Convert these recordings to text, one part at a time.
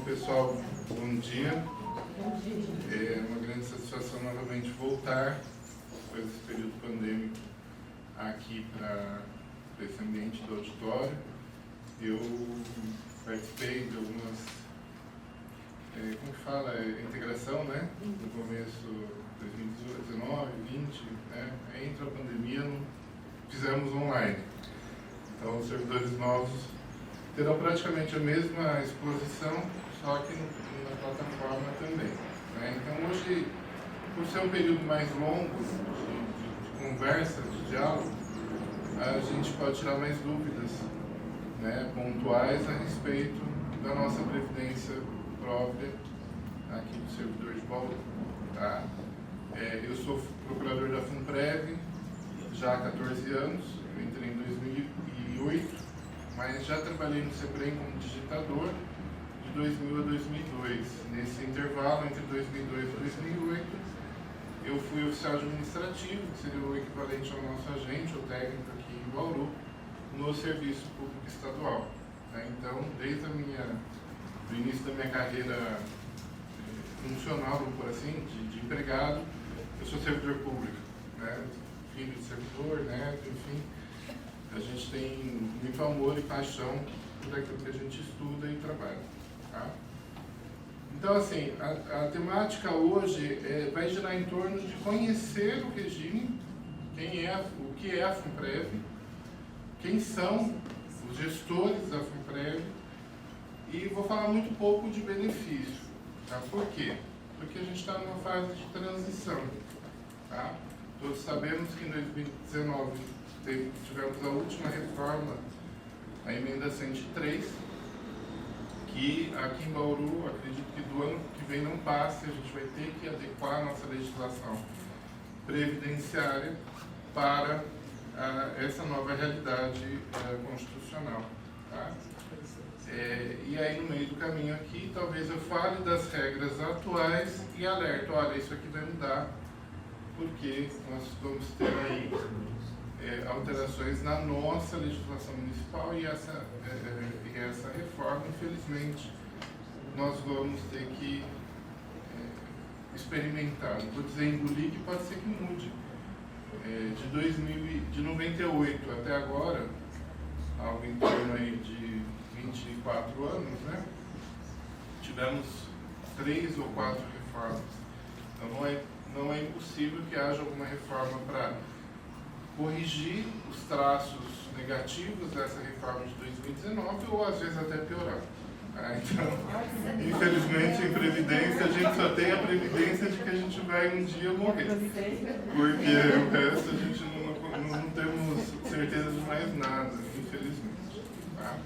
Bom, pessoal, bom dia. É uma grande satisfação novamente voltar, depois desse período pandêmico, aqui para esse ambiente do auditório. Eu participei de algumas, como que fala, integração, né? No começo de 2019, 2020, né? Entre a pandemia, fizemos online. Então, os servidores novos terão praticamente a mesma exposição, só que na plataforma também, né? Então, hoje, por ser um período mais longo de conversa, de diálogo, a gente pode tirar mais dúvidas, né, pontuais a respeito da nossa previdência própria aqui do servidor de Bauru, tá? Eu sou procurador da FUNPREV já há 14 anos, eu entrei em 2008, mas já trabalhei no SEBREM como digitador de 2000 a 2002. Nesse intervalo entre 2002 e 2008, eu fui oficial administrativo, que seria o equivalente ao nosso agente ou técnico aqui em Bauru, no Serviço Público Estadual, né? Então, desde o início da minha carreira funcional, vamos por assim, de empregado, eu sou servidor público, né? Filho de servidor, neto, enfim. A gente tem muito amor e paixão por aquilo que a gente estuda e trabalha, tá? Então, assim, a temática hoje vai girar em torno de conhecer o regime, o que é a FUNPREV, quem são os gestores da FUNPREV, e vou falar muito pouco de benefício, tá? Por quê? Porque a gente está numa fase de transição, tá? Todos sabemos que em 2019 tivemos a última reforma, a emenda 103, que aqui em Bauru, acredito que do ano que vem não passe, a gente vai ter que adequar a nossa legislação previdenciária para essa nova realidade constitucional, tá? E aí no meio do caminho aqui, talvez eu fale das regras atuais e alerto, olha, isso aqui vai mudar, porque nós vamos ter aí alterações na nossa legislação municipal e essa reforma, infelizmente, nós vamos ter que experimentar. Não vou dizer engolir, que pode ser que mude. De 98 até agora, algo em torno aí de 24 anos, né? Tivemos 3 ou 4 reformas. Então não é impossível que haja alguma reforma para corrigir os traços negativos dessa reforma de 2019 ou às vezes até piorar. Então, infelizmente, em Previdência, a gente só tem a previdência de que a gente vai um dia morrer. Porque o resto a gente não temos certeza de mais nada, infelizmente. Tá?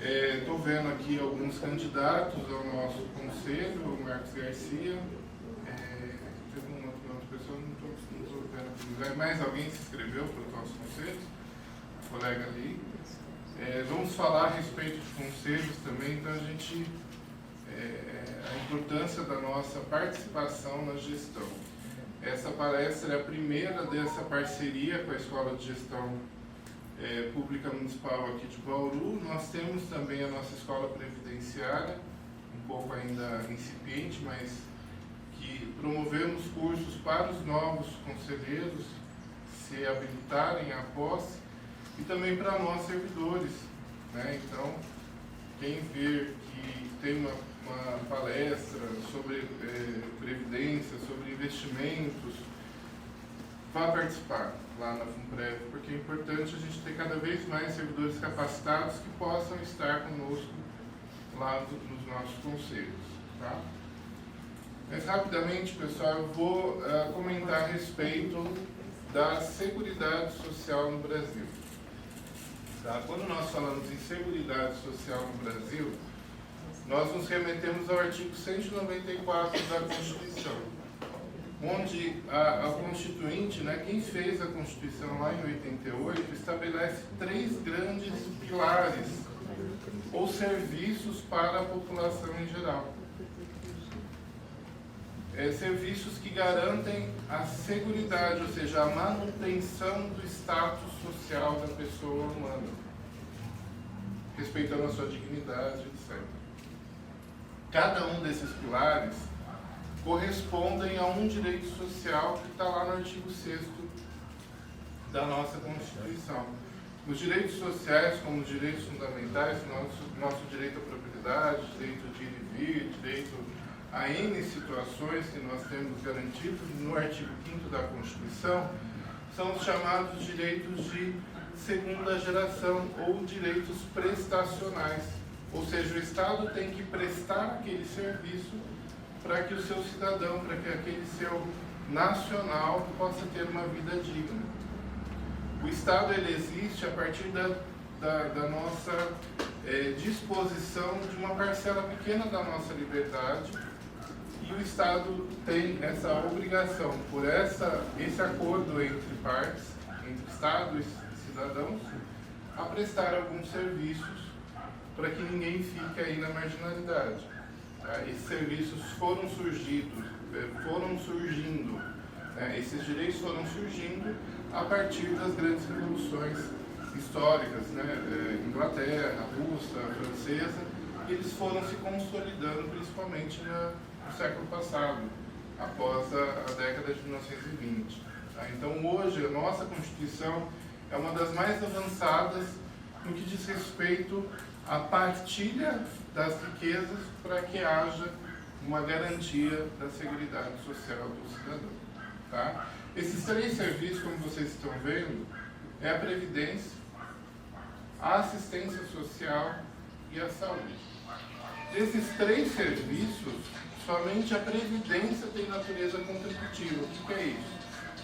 Estou vendo aqui alguns candidatos ao nosso conselho, o Marcos Garcia. Teve uma outra pessoa, não estou vendo. Mais alguém se inscreveu para o nosso conselho? A colega ali. Vamos falar a respeito de conselhos também, então a importância da nossa participação na gestão. Essa palestra é a primeira dessa parceria com a Escola de Gestão Pública Municipal aqui de Bauru. Nós temos também a nossa escola previdenciária, um pouco ainda incipiente, mas que promovemos cursos para os novos conselheiros se habilitarem à posse e também para nós servidores, né? Então, quem ver que tem uma palestra sobre previdência, sobre investimentos, vá participar lá na FUNPREV, porque é importante a gente ter cada vez mais servidores capacitados que possam estar conosco lá nos nossos conselhos, tá? Mas rapidamente, pessoal, eu vou comentar a respeito da Seguridade Social no Brasil. Tá? Quando nós falamos em Seguridade Social no Brasil, nós nos remetemos ao artigo 194 da Constituição, onde a Constituinte, né, quem fez a Constituição lá em 88, estabelece 3 grandes pilares ou serviços para a população em geral. Serviços que garantem a seguridade, ou seja, a manutenção do status social da pessoa humana, respeitando a sua dignidade, etc. Cada um desses pilares correspondem a um direito social que está lá no artigo 6º da nossa Constituição. Os direitos sociais, como os direitos fundamentais, nosso direito à propriedade, direito de ir e vir, direito a N situações que nós temos garantidos no artigo 5º da Constituição, são os chamados direitos de segunda geração ou direitos prestacionais. Ou seja, o Estado tem que prestar aquele serviço para que o seu cidadão, para que aquele seu nacional possa ter uma vida digna. O Estado ele existe a partir da nossa disposição de uma parcela pequena da nossa liberdade, e o Estado tem essa obrigação, por esse acordo entre partes, entre Estado e cidadãos, a prestar alguns serviços para que ninguém fique aí na marginalidade. Tá? Esses serviços foram surgindo, esses direitos foram surgindo a partir das grandes revoluções históricas, né? Inglaterra, Rússia, Francesa, e eles foram se consolidando principalmente no século passado, após a década de 1920. Tá? Então hoje a nossa Constituição é uma das mais avançadas no que diz respeito à partilha das riquezas para que haja uma garantia da seguridade social do cidadão. Tá? Esses 3 serviços, como vocês estão vendo, é a Previdência, a Assistência Social e a Saúde. Desses 3 serviços, somente a Previdência tem natureza contributiva. O que é isso?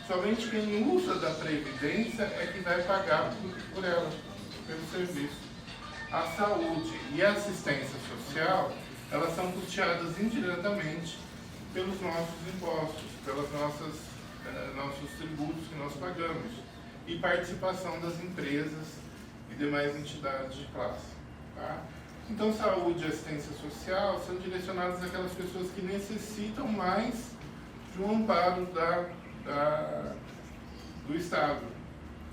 Somente quem usa da Previdência é que vai pagar por ela, pelo serviço. A saúde e a assistência social, elas são custeadas indiretamente pelos nossos impostos, pelas nossos tributos que nós pagamos, e participação das empresas e demais entidades de classe. Tá? Então, saúde e assistência social são direcionadas àquelas pessoas que necessitam mais de um amparo do Estado.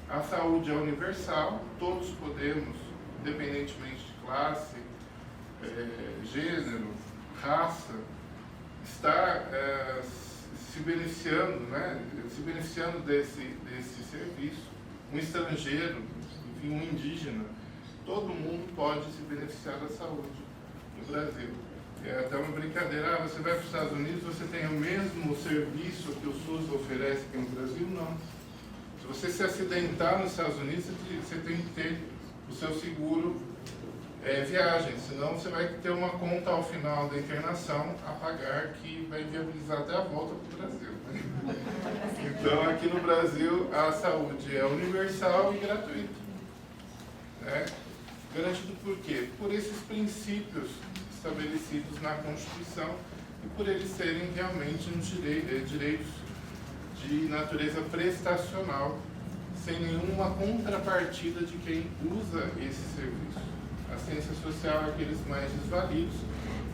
A saúde é universal, todos podemos, independentemente de classe, gênero, raça, estar se beneficiando desse serviço. Um estrangeiro, enfim, um indígena, todo mundo pode se beneficiar da saúde no Brasil. É até uma brincadeira, você vai para os Estados Unidos, você tem o mesmo serviço que o SUS oferece aqui no Brasil? Não. Se você se acidentar nos Estados Unidos, você tem que ter o seu seguro viagem, senão você vai ter uma conta ao final da internação a pagar que vai viabilizar até a volta para o Brasil. Então, aqui no Brasil, a saúde é universal e gratuita. Né? Garantido por quê? Por esses princípios estabelecidos na Constituição e por eles serem realmente uns direitos de natureza prestacional, sem nenhuma contrapartida de quem usa esse serviço. A assistência social é aqueles mais desvalidos,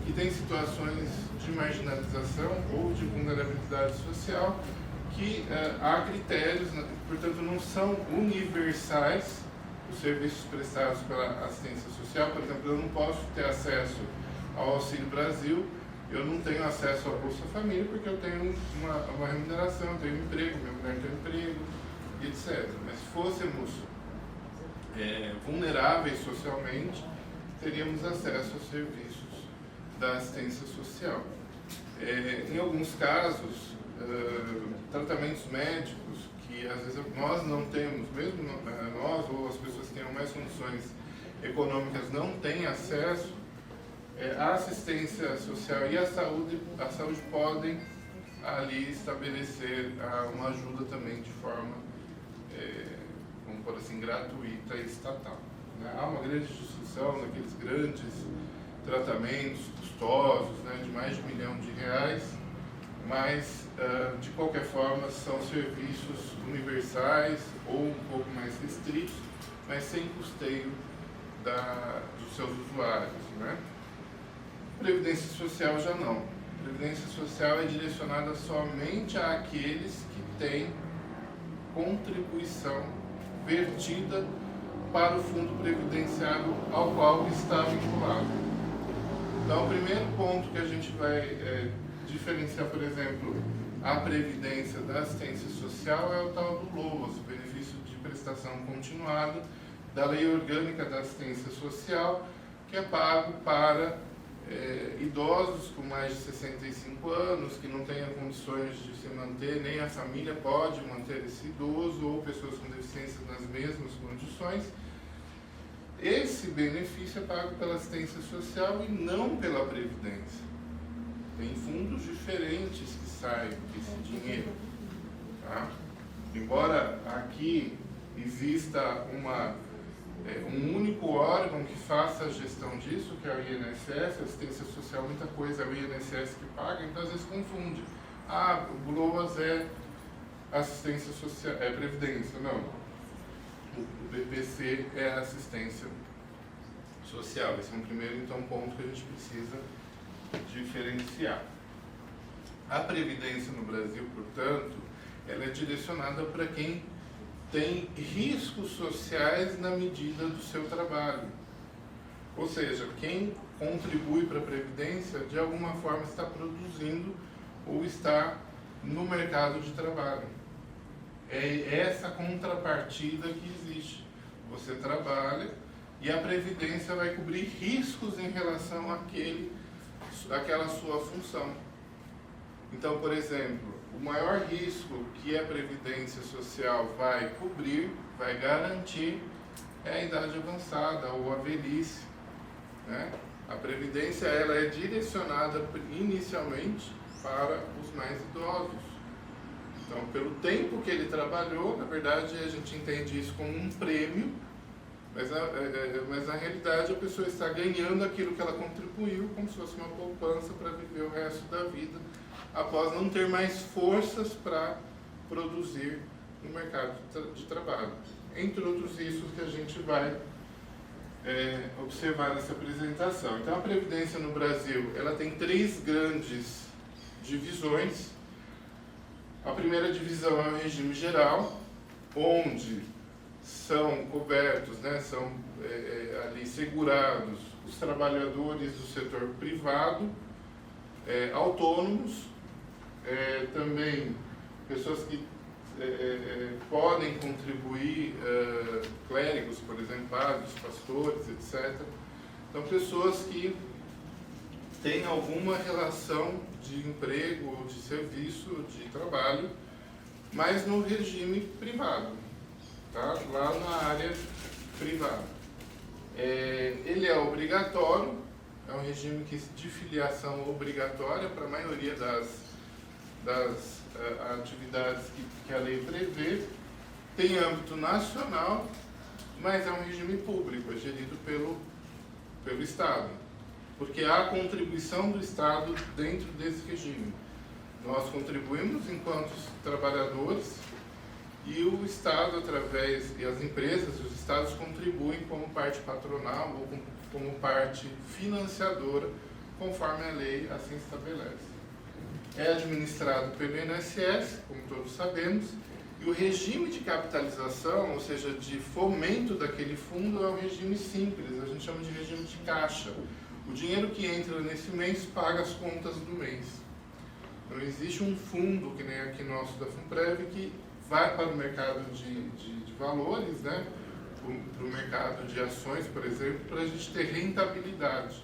que têm situações de marginalização ou de vulnerabilidade social, que há critérios, portanto não são universais os serviços prestados pela assistência social. Por exemplo, eu não posso ter acesso ao Auxílio Brasil, eu não tenho acesso ao Bolsa Família porque eu tenho uma remuneração, eu tenho um emprego, minha mulher tem um emprego, etc. Mas se fôssemos vulneráveis socialmente, teríamos acesso aos serviços da assistência social. Em alguns casos, tratamentos médicos que às vezes nós não temos, mesmo nós ou as pessoas que tenham mais condições econômicas não têm acesso, a assistência social e a saúde podem ali estabelecer uma ajuda também de forma, vamos por assim, gratuita e estatal. Né? Há uma grande discussão naqueles grandes tratamentos custosos, né, de mais de R$1 milhão, mas de qualquer forma são serviços universais ou um pouco mais restritos, mas sem custeio dos seus usuários. Né? Previdência social já não. Previdência social é direcionada somente àqueles que têm contribuição vertida para o fundo previdenciário ao qual está vinculado. Então, o primeiro ponto que a gente vai diferenciar, por exemplo, a previdência da assistência social é o tal do LOAS, o benefício de prestação continuada da Lei Orgânica da Assistência Social, que é pago para idosos com mais de 65 anos, que não tenham condições de se manter, nem a família pode manter esse idoso, ou pessoas com deficiência nas mesmas condições. Esse benefício é pago pela assistência social e não pela previdência. Tem fundos diferentes que saem desse dinheiro. Tá? Embora aqui exista um único órgão que faça a gestão disso, que é o INSS, assistência social, muita coisa é o INSS que paga, então às vezes confunde. O LOAS é assistência social, é previdência, não. O BPC é assistência social. Esse é um primeiro, então, ponto que a gente precisa diferenciar. A previdência no Brasil, portanto, ela é direcionada para quem tem riscos sociais na medida do seu trabalho. Ou seja, quem contribui para a previdência, de alguma forma está produzindo ou está no mercado de trabalho. É essa contrapartida que existe. Você trabalha e a previdência vai cobrir riscos em relação àquela sua função. Então, por exemplo, o maior risco que a previdência social vai cobrir, vai garantir, é a idade avançada ou a velhice, né? A previdência ela é direcionada inicialmente para os mais idosos. Então, pelo tempo que ele trabalhou, na verdade a gente entende isso como um prêmio, mas na realidade a pessoa está ganhando aquilo que ela contribuiu, como se fosse uma poupança para viver o resto da vida, após não ter mais forças para produzir no mercado de trabalho. Entre outros riscos que a gente vai observar nessa apresentação. Então, a Previdência no Brasil, ela tem 3 grandes divisões. A primeira divisão é o regime geral, onde são cobertos, né, são ali segurados os trabalhadores do setor privado, autônomos, também pessoas que podem contribuir, clérigos, por exemplo, padres, pastores, etc. Então, pessoas que têm alguma relação de emprego, ou de serviço, de trabalho, mas no regime privado, tá? Lá na área privada. Ele é obrigatório, é um regime de filiação obrigatória para a maioria das atividades que a lei prevê, tem âmbito nacional, mas é um regime público, é gerido pelo Estado, porque há contribuição do Estado dentro desse regime. Nós contribuímos enquanto trabalhadores e o Estado, e as empresas, os Estados contribuem como parte patronal ou como parte financiadora, conforme a lei assim estabelece. É administrado pelo INSS, como todos sabemos, e o regime de capitalização, ou seja, de fomento daquele fundo, é um regime simples, a gente chama de regime de caixa. O dinheiro que entra nesse mês paga as contas do mês. Não existe um fundo, que nem aqui nosso da FUNPREV, que vai para o mercado de valores, né? Para o mercado de ações, por exemplo, para a gente ter rentabilidade.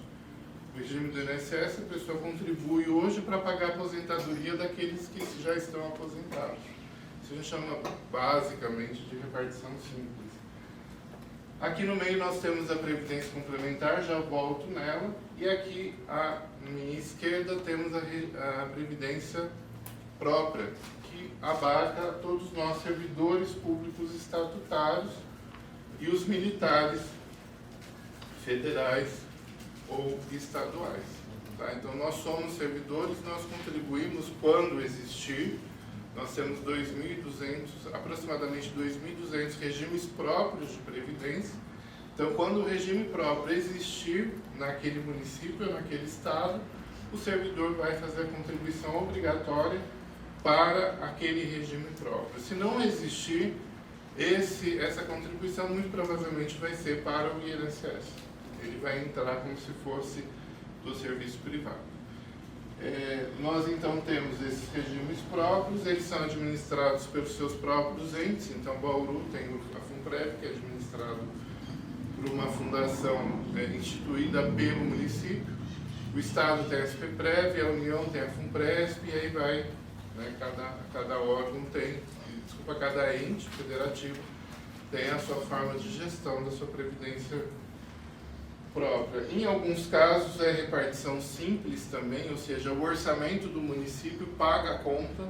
No regime do INSS, a pessoa contribui hoje para pagar a aposentadoria daqueles que já estão aposentados. Isso a gente chama basicamente de repartição simples. Aqui no meio nós temos a Previdência Complementar, já volto nela, e aqui à minha esquerda temos a Previdência Própria, que abarca todos nós servidores públicos estatutários e os militares federais ou estaduais. Tá? Então, nós somos servidores, nós contribuímos quando existir. Nós temos aproximadamente 2.200 regimes próprios de previdência. Então, quando o regime próprio existir naquele município, naquele estado, o servidor vai fazer a contribuição obrigatória para aquele regime próprio. Se não existir, essa contribuição muito provavelmente vai ser para o INSS. Ele vai entrar como se fosse do serviço privado. Nós então temos esses regimes próprios, eles são administrados pelos seus próprios entes. Então Bauru tem a FUNPREV, que é administrado por uma fundação instituída pelo município, o Estado tem a SPPREV, a União tem a FUNPRESP, e aí vai, né, cada órgão tem, cada ente federativo tem a sua forma de gestão da sua previdência própria. Em alguns casos é repartição simples também, ou seja, o orçamento do município paga a conta,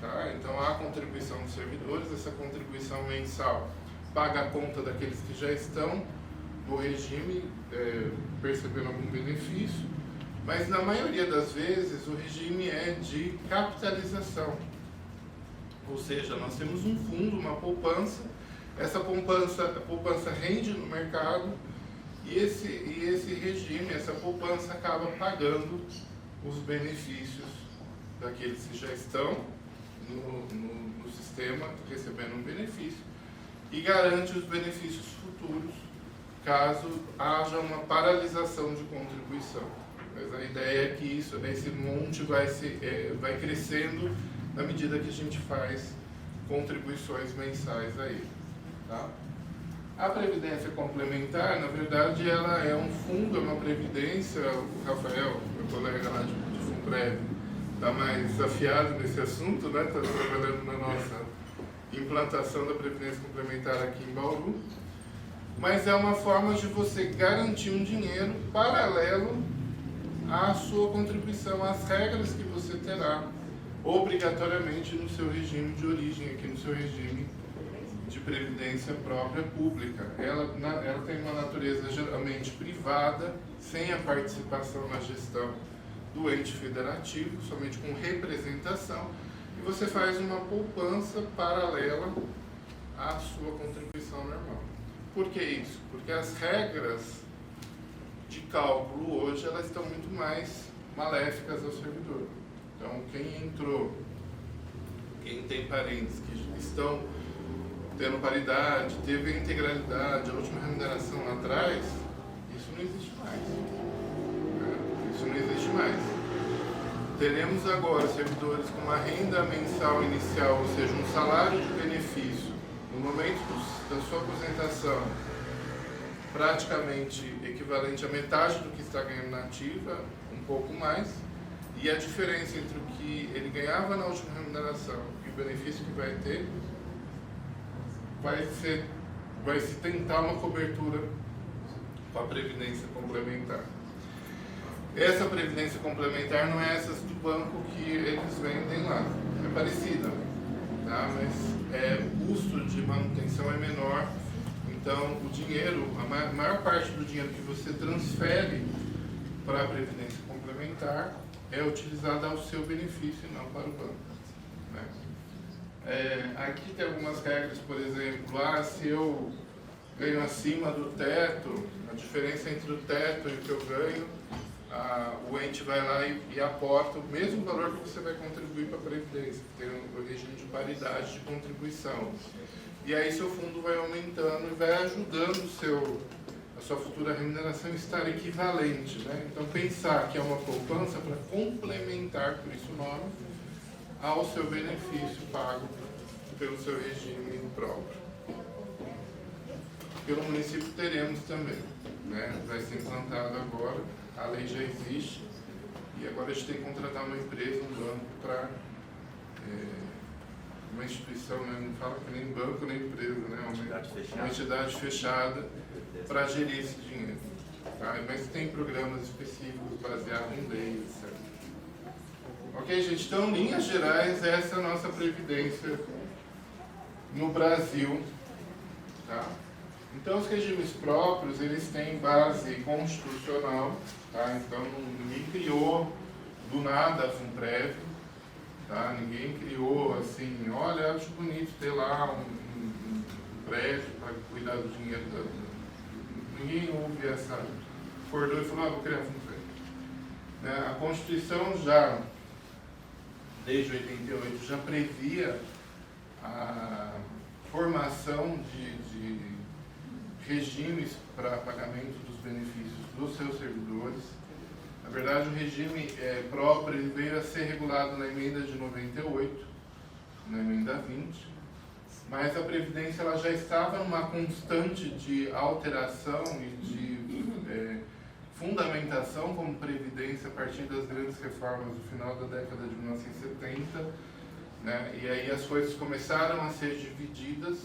tá? Então há contribuição dos servidores, essa contribuição mensal paga a conta daqueles que já estão no regime percebendo algum benefício, mas na maioria das vezes o regime é de capitalização, ou seja, nós temos um fundo, uma poupança, essa poupança rende no mercado. E esse regime, essa poupança acaba pagando os benefícios daqueles que já estão no sistema recebendo um benefício e garante os benefícios futuros caso haja uma paralisação de contribuição. Mas a ideia é que esse monte vai crescendo na medida que a gente faz contribuições mensais a ele. Tá? A previdência complementar, na verdade, ela é um fundo, é uma previdência. O Rafael, meu colega lá de FUNPREV, está mais afiado nesse assunto, né? Está trabalhando na nossa implantação da previdência complementar aqui em Bauru. Mas é uma forma de você garantir um dinheiro paralelo à sua contribuição, às regras que você terá obrigatoriamente no seu regime de origem, aqui no seu regime de previdência própria pública. Ela tem uma natureza geralmente privada, sem a participação na gestão do ente federativo, somente com representação, e você faz uma poupança paralela à sua contribuição normal. Por que isso? Porque as regras de cálculo hoje elas estão muito mais maléficas ao servidor. Então, quem tem parentes que estão tendo paridade, teve a integralidade, a última remuneração lá atrás, isso não existe mais. Né? Isso não existe mais. Teremos agora servidores com uma renda mensal inicial, ou seja, um salário de benefício, no momento da sua aposentação, praticamente equivalente à metade do que está ganhando na ativa, um pouco mais, e a diferença entre o que ele ganhava na última remuneração e o benefício que vai ter, vai se tentar uma cobertura com a previdência complementar. Essa previdência complementar não é essas do banco que eles vendem lá, é parecida, tá? Mas o custo de manutenção é menor, então o dinheiro, a maior parte do dinheiro que você transfere para a previdência complementar é utilizada ao seu benefício e não para o banco, né? Aqui tem algumas regras, por exemplo, se eu ganho acima do teto, a diferença entre o teto e o que eu ganho, o ente vai lá e aporta o mesmo valor que você vai contribuir para a Previdência, que tem o regime de paridade de contribuição. E aí seu fundo vai aumentando e vai ajudando a sua futura remuneração a estar equivalente, né? Então pensar que é uma poupança para complementar, por isso o nome, ao seu benefício pago pelo seu regime próprio. Pelo município teremos também, né? Vai ser implantado agora, a lei já existe, e agora a gente tem que contratar uma empresa, um banco, para uma instituição, né? Não fala que nem banco nem empresa, né? Uma entidade fechada para gerir esse dinheiro. Tá? Mas tem programas específicos baseados em lei, etc. Ok, gente? Então, em linhas gerais, essa é a nossa previdência no Brasil. Tá? Então, os regimes próprios, eles têm base constitucional. Tá? Então, ninguém criou do nada a FUNPREV. Tá? Ninguém criou assim, olha, acho bonito ter lá um prédio para cuidar do dinheiro. Ninguém ouve essa... Acordou e falou, vou criar a FUNPREV. Né? A Constituição já... desde 88, já previa a formação de regimes para pagamento dos benefícios dos seus servidores. A Na verdade, o regime próprio ele veio a ser regulado na emenda de 98, na emenda 20, mas a Previdência ela já estava numa constante de alteração e de fundamentação como Previdência a partir das grandes reformas do final da década de 1970, né? E aí as coisas começaram a ser divididas.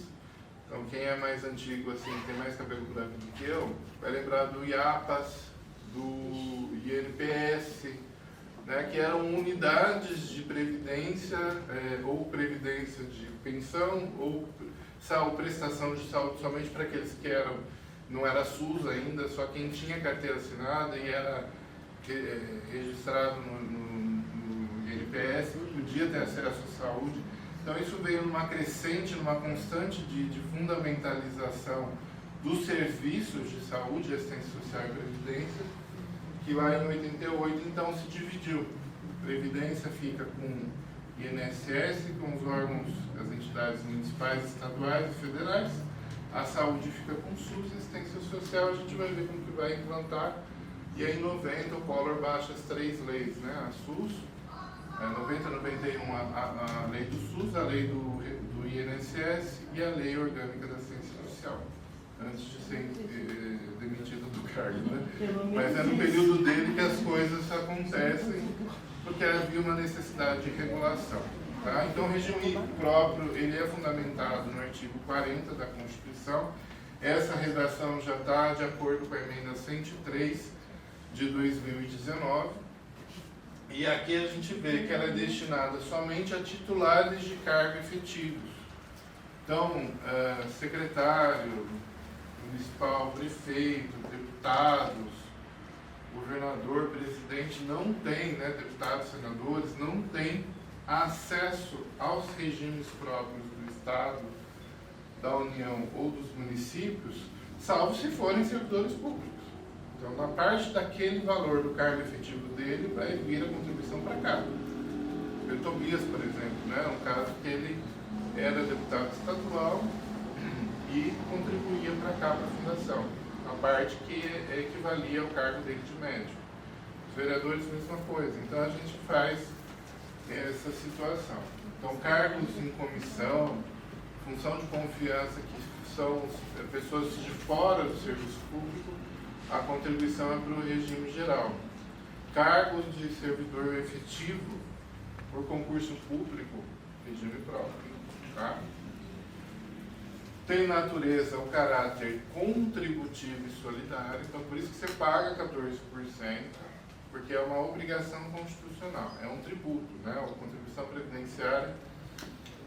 Então quem é mais antigo, assim, tem mais cabelo branco do que eu, vai lembrar do IAPAS, do INPS, né, que eram unidades de previdência, ou previdência de pensão, ou prestação de saúde somente para aqueles que não era SUS ainda, só quem tinha carteira assinada e era registrado no INPS, podia ter acesso à saúde. Então isso veio numa crescente, numa constante de fundamentalização dos serviços de saúde, assistência social e previdência, que lá em 88 então se dividiu. Previdência fica com INSS, com os órgãos, as entidades municipais, estaduais e federais. A saúde fica com SUS e assistência social, a gente vai ver como que vai implantar. E aí em 90 o Collor baixa as 3 leis, né? A SUS, 90, 91 a lei do SUS, a lei do INSS e a lei orgânica da assistência social, antes de ser demitido do cargo, né? Mas é no período dele que as coisas acontecem, porque havia uma necessidade de regulação. Tá? Então o regime próprio ele é fundamentado no artigo 40 da Constituição. Essa redação já está de acordo com a emenda 103 de 2019. E aqui a gente vê que ela é destinada somente a titulares de cargo efetivos. Então, secretário municipal, prefeito, deputados, governador, presidente não tem, né, deputados, senadores, não tem acesso aos regimes próprios do Estado, da União ou dos municípios, salvo se forem servidores públicos. Então, na parte daquele valor do cargo efetivo dele, vai vir a contribuição para cá. O Tobias, por exemplo, né, um caso que ele era deputado estadual e contribuía para cá, para a fundação, a parte que equivalia ao cargo dele de médico. Os vereadores, mesma coisa. Então, a gente faz essa situação. Então, cargos em comissão, função de confiança, que são pessoas de fora do serviço público, a contribuição é para o regime geral. Cargos de servidor efetivo por concurso público, regime próprio. Tá? Tem natureza, o caráter contributivo e solidário, então por isso que você paga 14%, porque é uma obrigação constitucional, é um tributo, né? A contribuição previdenciária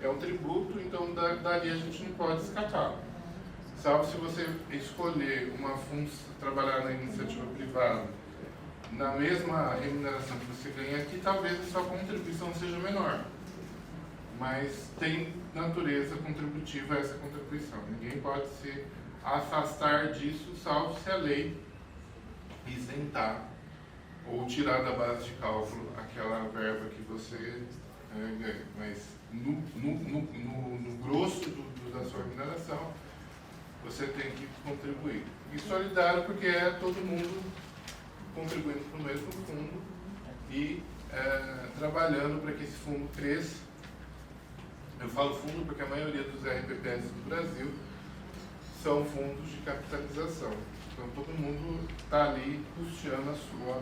é um tributo, então dali a gente não pode escapar. Salvo se você escolher uma função, trabalhar na iniciativa privada, na mesma remuneração que você ganha aqui, talvez a sua contribuição seja menor. Mas tem natureza contributiva essa contribuição. Ninguém pode se afastar disso, salvo se a lei isentar ou tirar da base de cálculo aquela verba que você ganha. Mas no grosso da sua remuneração, você tem que contribuir. E solidário porque é todo mundo contribuindo para o mesmo fundo e trabalhando para que esse fundo cresça. Eu falo fundo porque a maioria dos RPPS do Brasil são fundos de capitalização. Então todo mundo está ali custeando a sua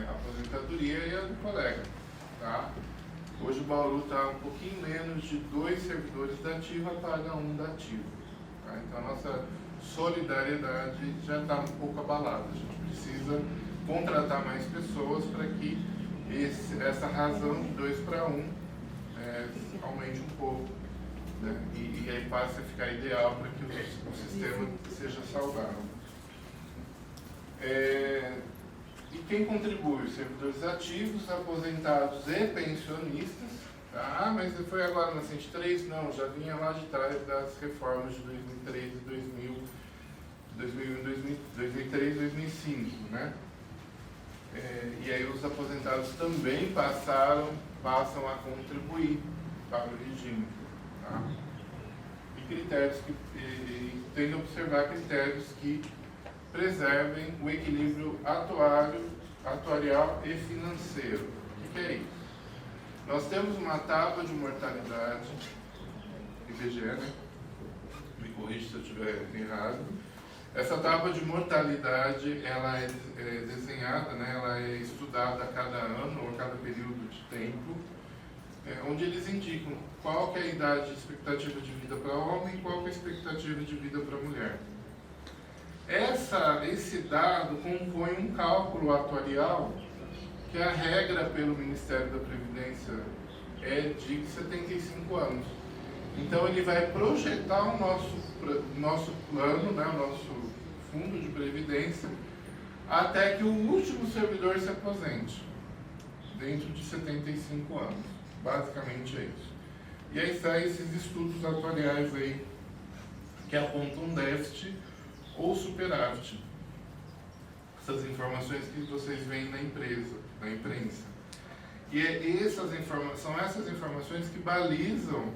aposentadoria e a do colega. Tá? Hoje o Bauru está um pouquinho menos de 2 servidores da ativa, paga 1 da ativa. Tá? Então a nossa solidariedade já está um pouco abalada. A gente precisa contratar mais pessoas para que essa razão de 2 para 1 aumente um pouco, né? E aí passe a ficar ideal para que o sistema seja saudável. E quem contribui? Os servidores ativos, aposentados e pensionistas. Tá? Mas foi agora na 103? Não, já vinha lá de trás das reformas de 2003 e 2003 e 2005, né? E aí os aposentados também passam a contribuir para o regime. Tá? E critérios que tem que observar critérios que preservem o equilíbrio atuarial e financeiro. O que é isso? Nós temos uma tábua de mortalidade, IBGE, né? Me corrija se eu estiver errado. Essa tábua de mortalidade, ela é desenhada, né? Ela é estudada a cada ano ou a cada período de tempo, onde eles indicam qual que é a idade de expectativa de vida para homem e qual que é a expectativa de vida para mulher. Esse dado compõe um cálculo atuarial que a regra pelo Ministério da Previdência é de 75 anos. Então ele vai projetar o nosso plano, né, o nosso fundo de previdência, até que o último servidor se aposente, dentro de 75 anos. Basicamente é isso. E aí saem esses estudos atuariais aí, que apontam déficit ou superávit. Essas informações que vocês veem na imprensa. E são essas informações que balizam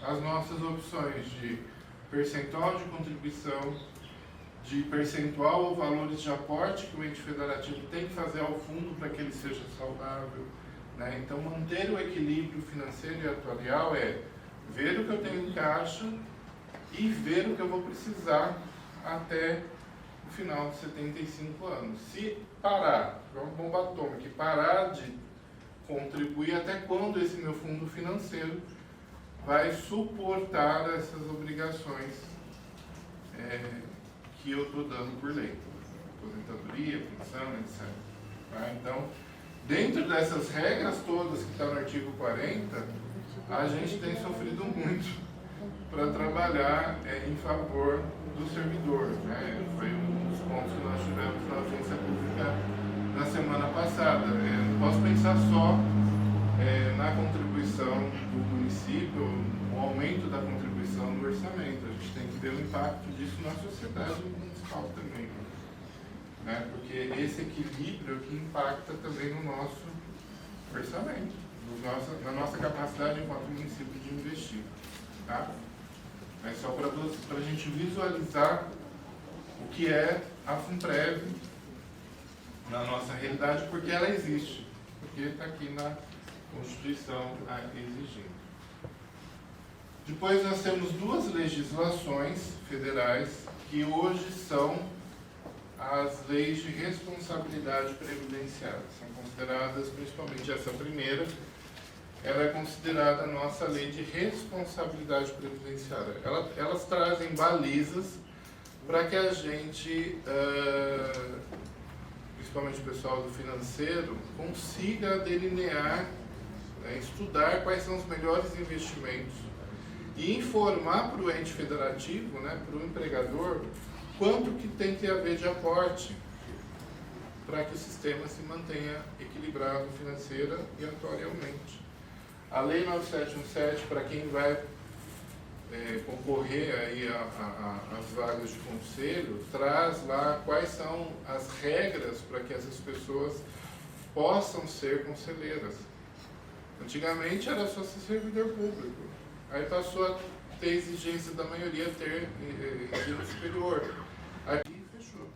as nossas opções de percentual de contribuição, de percentual ou valores de aporte que o ente federativo tem que fazer ao fundo para que ele seja saudável, né? Então, manter o equilíbrio financeiro e atuarial é ver o que eu tenho em caixa e ver o que eu vou precisar até o final de 75 anos. Se parar, é uma bomba atômica, parar de contribuir, até quando esse meu fundo financeiro vai suportar essas obrigações que eu estou dando por lei, aposentadoria, pensão, etc. Tá? Então, dentro dessas regras todas que estão no artigo 40, a gente tem sofrido muito para trabalhar em favor do servidor, né? Foi um dos pontos que nós tivemos na audiência pública na semana passada. Não posso pensar só na contribuição do município, o aumento da contribuição no orçamento. A gente tem que ver o impacto disso na sociedade municipal também, né? Porque esse equilíbrio que impacta também no nosso orçamento, na nossa capacidade enquanto município de investir. Tá? É só para a gente visualizar o que é a FUNPREV na nossa realidade, porque ela existe, porque está aqui na Constituição exigindo. Depois nós temos duas legislações federais que hoje são as leis de responsabilidade previdenciária. São consideradas, principalmente essa primeira, ela é considerada a nossa lei de responsabilidade previdenciária. Elas trazem balizas para que a gente, principalmente o pessoal do financeiro, consiga delinear, estudar quais são os melhores investimentos e informar para o ente federativo, né, para o empregador, quanto que tem que haver de aporte para que o sistema se mantenha equilibrado financeira e atuarialmente. A Lei 9717, para quem vai concorrer aí às vagas de conselho, traz lá quais são as regras para que essas pessoas possam ser conselheiras. Antigamente era só ser servidor público, aí passou a ter exigência da maioria ter ensino superior. Aqui fechou.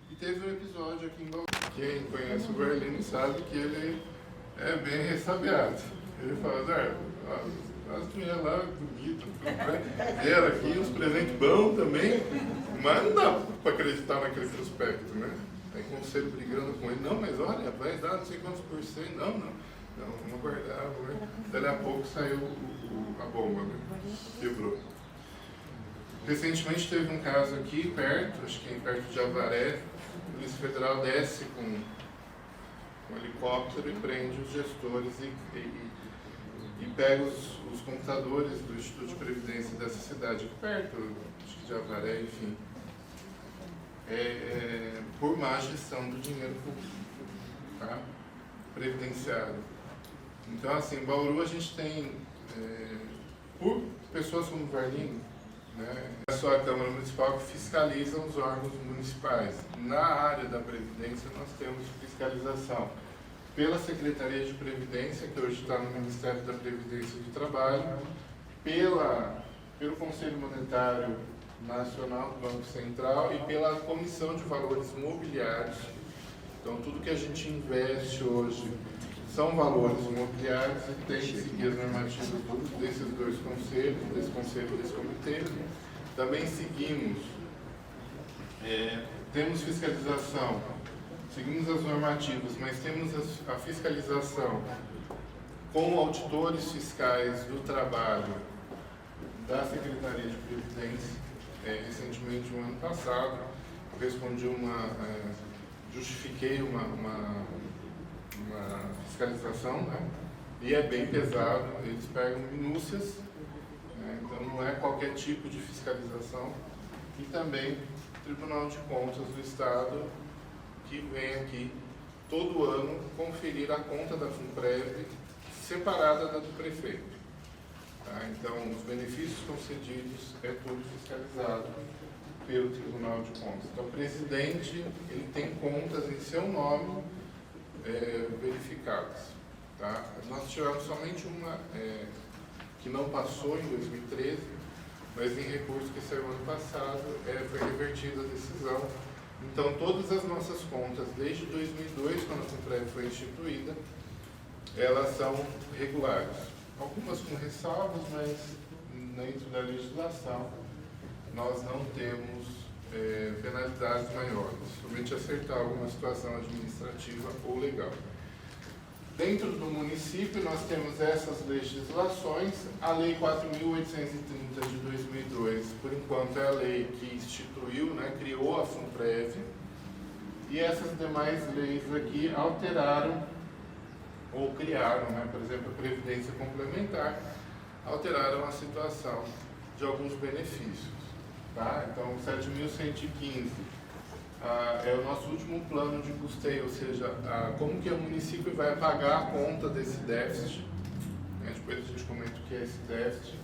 E teve um episódio aqui em Bauru. Quem conhece o Berlino sabe que ele é bem ressabiado. Ele fala, Zé, as mulheres lá bonitas, vieram aqui, uns presentes bons também, mas não dá para acreditar naquele prospecto, né? Aí o conselho brigando com ele, não, mas olha, vai dar não sei quantos por cento, não, vamos aguardar, né? Daí a pouco saiu a bomba, né? Quebrou. Recentemente teve um caso aqui perto, acho que perto de Avaré, a Polícia Federal desce com um helicóptero e prende os gestores e pega os computadores do Instituto de Previdência dessa cidade aqui perto, acho que de Avaré, enfim, por má gestão do dinheiro público, tá? Previdenciário. Então, assim, em Bauru a gente tem, por pessoas como o Varlino, né, é só a Câmara Municipal que fiscaliza os órgãos municipais. Na área da Previdência nós temos fiscalização pela Secretaria de Previdência, que hoje está no Ministério da Previdência e do Trabalho, pelo Conselho Monetário Nacional do Banco Central e pela Comissão de Valores Mobiliários. Então, tudo que a gente investe hoje são valores imobiliários e tem que seguir as normativas desses dois conselhos, desse conselho e desse comitê. Também seguimos, temos fiscalização, seguimos as normativas, mas temos a fiscalização com auditores fiscais do trabalho da Secretaria de Previdência. Recentemente, no ano passado, eu respondi justifiquei uma fiscalização, né? E é bem pesado, eles pegam minúcias, né? Então não é qualquer tipo de fiscalização. E também o Tribunal de Contas do Estado, que vem aqui todo ano conferir a conta da FUNPREV separada da do prefeito. Tá? Então, os benefícios concedidos é tudo fiscalizado pelo Tribunal de Contas. Então, o presidente ele tem contas em seu nome verificadas. Tá? Nós tivemos somente uma que não passou em 2013, mas em recurso que saiu ano passado foi revertida a decisão. Então, todas as nossas contas, desde 2002, quando a FUNPREV foi instituída, elas são regulares. Algumas com ressalvas, mas dentro da legislação nós não temos penalidades maiores, somente acertar alguma situação administrativa ou legal. Dentro do município nós temos essas legislações, a Lei 4.830 de 2002, por enquanto é a lei que instituiu, né, criou a FUNPREV, e essas demais leis aqui alteraram ou criaram, né, por exemplo, a Previdência Complementar, alteraram a situação de alguns benefícios. Tá? Então, 7.115 é o nosso último plano de custeio, ou seja, como que o município vai pagar a conta desse déficit. Depois a gente comenta o que é esse déficit.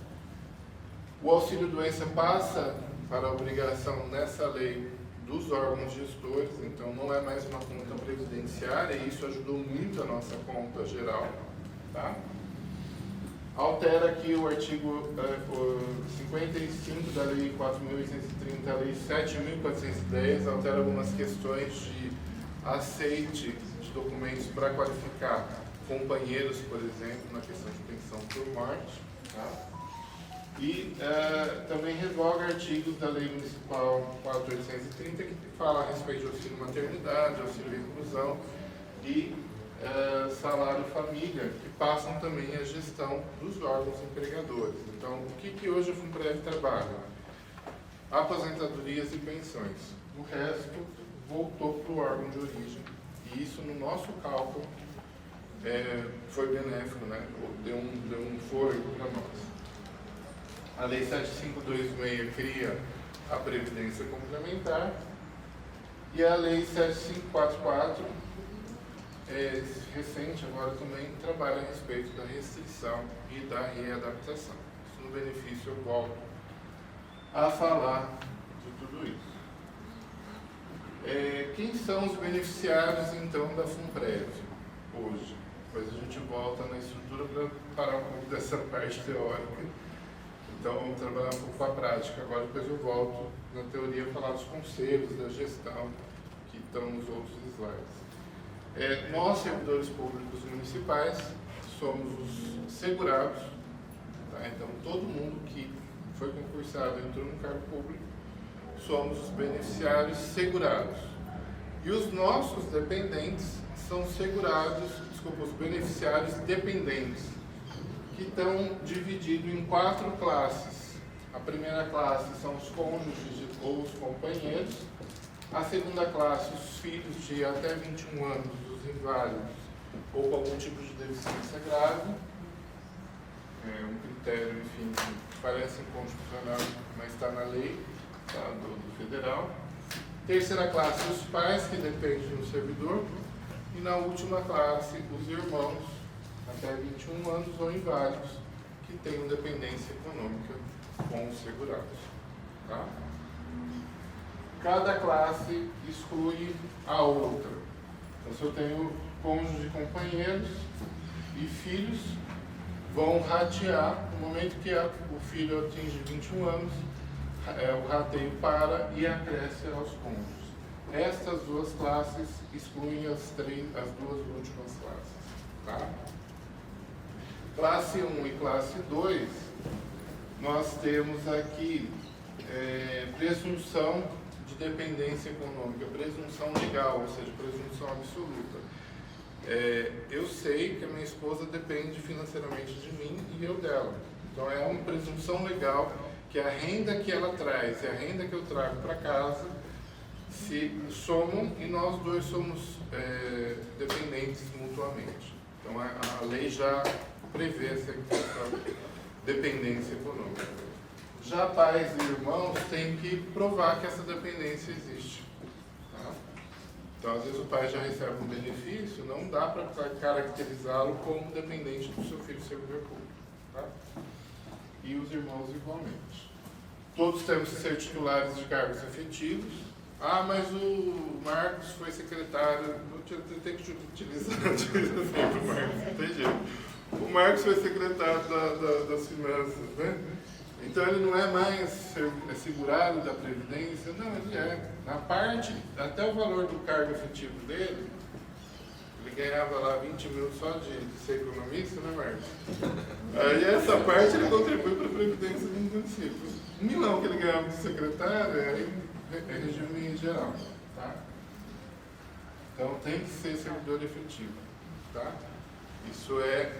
O auxílio-doença passa para a obrigação nessa lei dos órgãos gestores, então não é mais uma conta previdenciária, e isso ajudou muito a nossa conta geral. Tá? Altera aqui o artigo 55 da Lei 4.830, a Lei 7.410, altera algumas questões de aceite de documentos para qualificar companheiros, por exemplo, na questão de pensão por morte. Tá? E também revoga artigos da Lei Municipal 4.830, que fala a respeito de auxílio maternidade, auxílio reclusão e salário família, que passam também a gestão dos órgãos empregadores. Então, o que hoje a FUNPREV trabalha? Aposentadorias e pensões. O resto voltou para o órgão de origem. E isso, no nosso cálculo, foi benéfico, né? Deu um fôlego para nós. A Lei 7526 cria a Previdência Complementar e a Lei 7544, recente agora também, trabalha a respeito da restrição e da readaptação. Isso no benefício eu volto a falar de tudo isso. Quem são os beneficiários então da FUNPREV hoje? Depois a gente volta na estrutura para parar um pouco dessa parte teórica. Então, vamos trabalhar um pouco com a prática. Agora, depois eu volto na teoria a falar dos conselhos, da gestão, que estão nos outros slides. Nós, servidores públicos municipais, somos os segurados. Tá? Então, todo mundo que foi concursado entrou no cargo público, somos os beneficiários segurados. E os nossos dependentes são segurados, os beneficiários dependentes, que estão divididos em 4 classes. A primeira classe são os cônjuges ou os companheiros. A segunda classe, os filhos de até 21 anos, os inválidos, ou com algum tipo de deficiência grave. Um critério, enfim, que parece inconstitucional, mas está na lei, tá, do federal. Terceira classe, os pais, que dependem do servidor. E na última classe, os irmãos, até 21 anos ou inválidos, que tenham dependência econômica com os segurados. Tá? Cada classe exclui a outra. Então, se eu tenho cônjuge, companheiros e filhos, vão ratear, no momento que o filho atinge 21 anos, o rateio para e acresce aos cônjuges. Estas duas classes excluem as duas últimas classes. Tá? Classe 1 e classe 2, nós temos aqui presunção de dependência econômica, presunção legal, ou seja, presunção absoluta. Eu sei que a minha esposa depende financeiramente de mim e eu dela. Então é uma presunção legal que a renda que ela traz e a renda que eu trago para casa se somam e nós dois somos dependentes mutuamente. Então a lei já prevê essa dependência econômica. Já pais e irmãos têm que provar que essa dependência existe. Tá? Então, às vezes o pai já recebe um benefício, não dá para caracterizá-lo como dependente do seu filho servidor público. Tá? E os irmãos igualmente. Todos temos que ser titulares de cargos efetivos. Ah, mas o Marcos foi secretário. Eu tenho que utilizar o Marcos, não tem jeito. O Marcos foi secretário das finanças, né? Então ele não é mais segurado da Previdência, não, ele é. Na parte, até o valor do cargo efetivo dele, ele ganhava lá 20 mil só de ser economista, né, Marcos? Aí essa parte ele contribui para a Previdência do município. O milão que ele ganhava de secretário é regime geral, tá? Então tem que ser servidor efetivo, tá? Isso é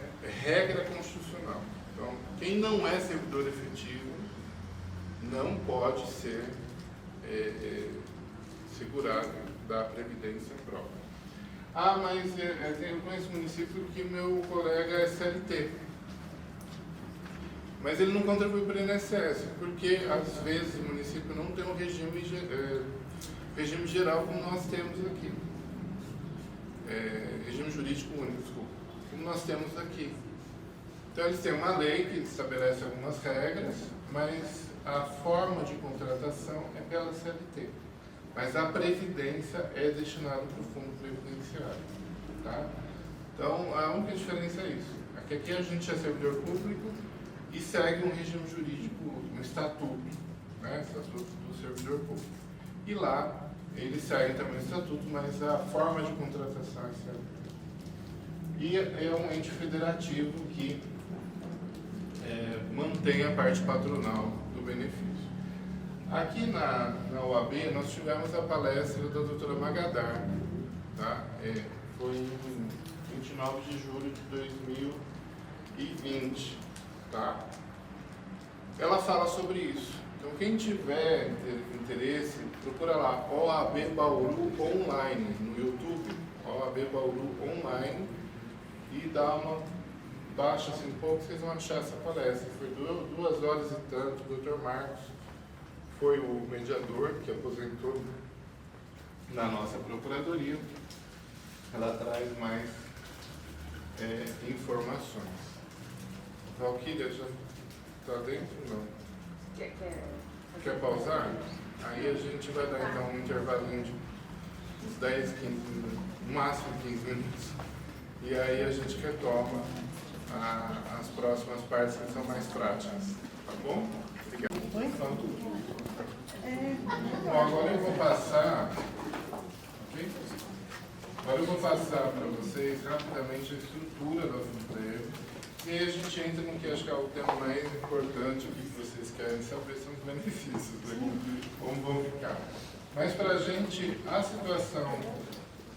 regra constitucional. Então, quem não é servidor efetivo não pode ser segurado da Previdência própria. Ah, mas eu conheço município que meu colega é CLT. Mas ele não contribui para o INSS, porque às vezes o município não tem um regime geral como nós temos aqui. Regime jurídico único, desculpa, como nós temos aqui. Então eles têm uma lei que estabelece algumas regras, mas a forma de contratação é pela CLT. Mas a previdência é destinada para o fundo previdenciário. Tá? Então a única diferença é isso. Aqui a gente é servidor público e segue um regime jurídico, um estatuto, né? Estatuto do servidor público. E lá eles seguem também o estatuto, mas a forma de contratação é CLT. E é um ente federativo que mantém a parte patronal do benefício. Aqui na OAB nós tivemos a palestra da doutora Magadar, tá? Foi em 29 de julho de 2020. Tá? Ela fala sobre isso. Então quem tiver interesse, procura lá OAB Bauru Online no YouTube, OAB Bauru Online, e dá uma baixa assim um pouco, vocês vão achar essa palestra. Foi 2 horas e tanto. O Dr. Marcos foi o mediador que aposentou na nossa procuradoria. Ela traz mais informações. Valquíria já está dentro? Não. Quer pausar? Aí a gente vai dar então um intervalinho de uns 10, 15 minutos, no máximo 15 minutos. E aí a gente retoma as próximas partes que são mais práticas. Tá bom? Obrigado. Bom, agora eu vou passar. Okay? Agora eu vou passar para vocês rapidamente a estrutura da FUNPREV. E aí a gente entra no que acho que é o tema mais importante, o que vocês querem saber são os benefícios, né? Como vão ficar. Mas para a gente, a situação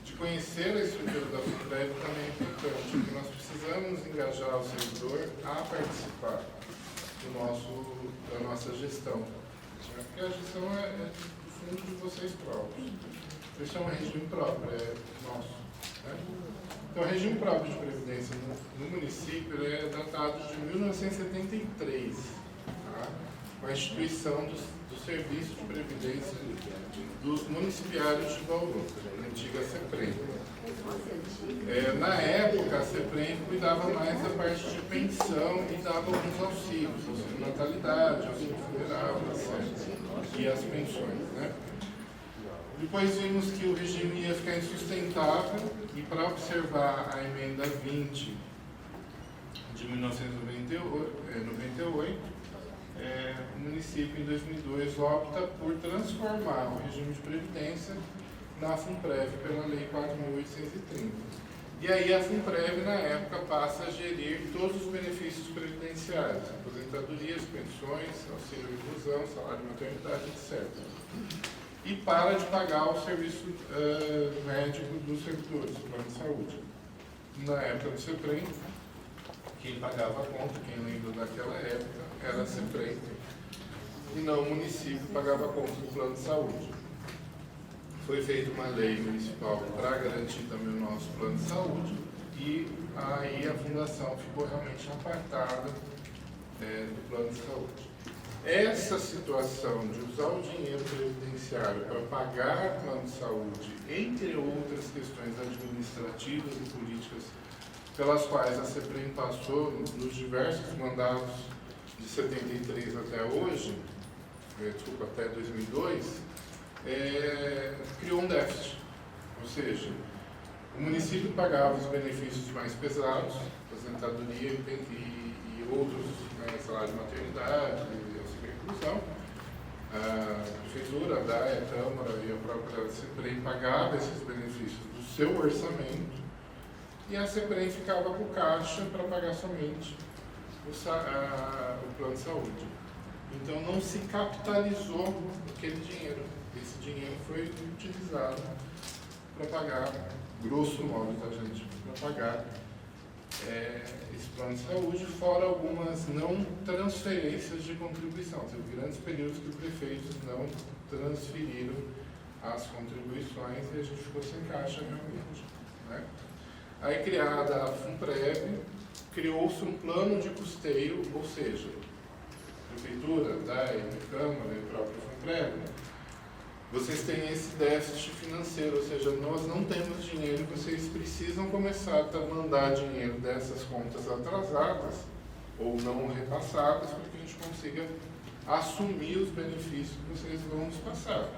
de conhecer a estrutura da FUNPREV também é importante, porque nós precisamos engajar o servidor a participar da nossa gestão. Porque a gestão é do fundo de vocês próprios. Isso é um regime próprio, é nosso. Né? Então, o regime próprio de previdência no município é datado de 1973, tá? Com a instituição do Serviço de Previdência dos Municipiários de Bauru, a antiga CEPREM. Na época, a CEPREM cuidava mais da parte de pensão e dava alguns auxílios, auxílio natalidade, auxílio funeral, etc. E as pensões, né? Depois vimos que o regime ia ficar insustentável e para observar a emenda 20 de 1998, o município, em 2002, opta por transformar o regime de previdência na FUNPREV pela Lei 4.830. E aí a FUNPREV, na época, passa a gerir todos os benefícios previdenciários, aposentadorias, pensões, auxílio de inclusão, salário de maternidade, etc. E para de pagar o serviço médico dos servidores, o plano de saúde. Na época do CEPREM, quem pagava a conta, quem lembra daquela época, era a CEPREM, e não o município pagava a conta do plano de saúde. Foi feita uma lei municipal para garantir também o nosso plano de saúde, e aí a fundação ficou realmente apartada do plano de saúde. Essa situação de usar o dinheiro previdenciário para pagar o plano de saúde, entre outras questões administrativas e políticas pelas quais a CEPREM passou nos diversos mandatos de 73 até hoje, até 2002, criou um déficit. Ou seja, o município pagava os benefícios mais pesados, aposentadoria e outros, salário de maternidade, auxílio de inclusão. A prefeitura, a DAE, a Câmara e a própria CEPREM pagavam esses benefícios do seu orçamento, e a CEPREM ficava com caixa para pagar somente o plano de saúde. Então não se capitalizou aquele dinheiro. Esse dinheiro foi utilizado para pagar, grosso modo, tá, gente? Para pagar esse plano de saúde, fora algumas não transferências de contribuição. Teve grandes períodos que os prefeitos não transferiram as contribuições e a gente ficou sem caixa realmente, né? Aí, criada a FUNPREV, criou-se um plano de custeio, ou seja, Prefeitura, DAE, Câmara e próprio FUNPREV, vocês têm esse déficit financeiro, ou seja, nós não temos dinheiro, vocês precisam começar a mandar dinheiro dessas contas atrasadas ou não repassadas para que a gente consiga assumir os benefícios que vocês vão nos passar.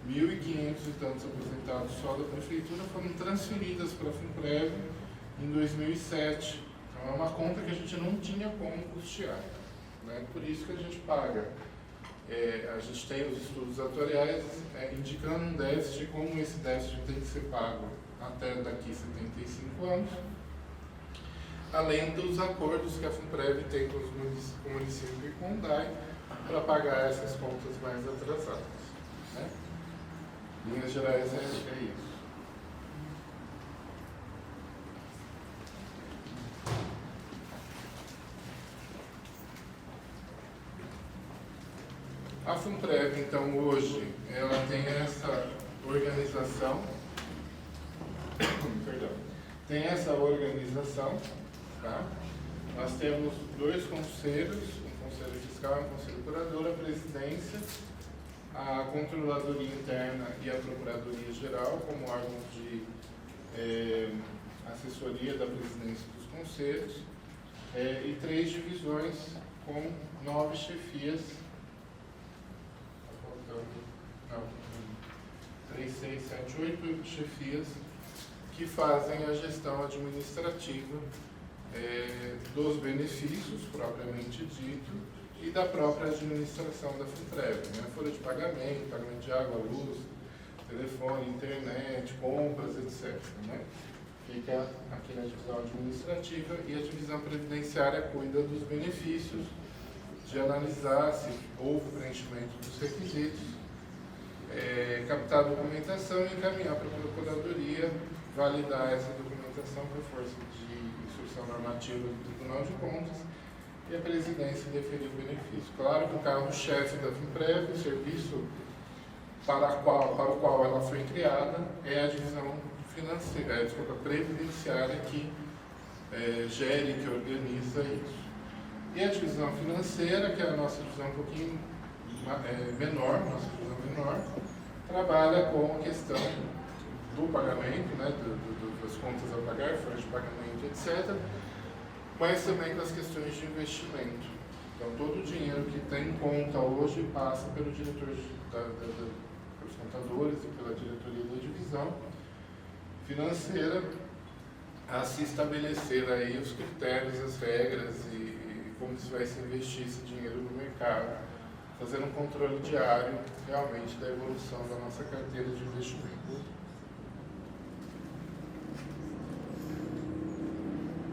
1.500 e tantos aposentados só da Prefeitura foram transferidas para a FUNPREV em 2007. Então é uma conta que a gente não tinha como custear, né? Por isso que a gente paga. A gente tem os estudos atuariais indicando um déficit, como esse déficit tem que ser pago até daqui 75 anos, além dos acordos que a FUNPREV tem com o município e com o DAE para pagar essas contas mais atrasadas, né? Em linhas gerais, é isso. A FUNPREV, então, hoje, ela tem essa organização, tá? Nós temos 2 conselhos, um conselho fiscal e um conselho curador, a presidência, a controladoria interna e a procuradoria geral, como órgãos de assessoria da presidência dos conselhos, e 3 divisões com 9 chefias. 3, 6, 7, 8 chefias que fazem a gestão administrativa dos benefícios, propriamente dito, e da própria administração da FUNPREV, né? Folha de pagamento de água, luz, telefone, internet, compras, etc., né? Fica aqui na divisão administrativa, e a divisão previdenciária cuida dos benefícios, de analisar se houve preenchimento dos requisitos, captar a documentação e encaminhar para a Procuradoria, validar essa documentação por força de instrução normativa do Tribunal de Contas, e a presidência deferir o benefício. Claro que o carro-chefe da FUNPREV, o serviço para o qual ela foi criada, é a divisão financeira, previdenciária, que gere, que organiza isso. E a divisão financeira, que é a nossa divisão um pouquinho menor, trabalha com a questão do pagamento, né, das contas a pagar, folha de pagamento, etc., mas também com as questões de investimento. Então, todo o dinheiro que tem em conta hoje passa pelo diretor, pelos contadores e pela diretoria da divisão financeira, a se estabelecer aí os critérios, as regras e como se vai se investir esse dinheiro no mercado, fazendo um controle diário realmente da evolução da nossa carteira de investimento.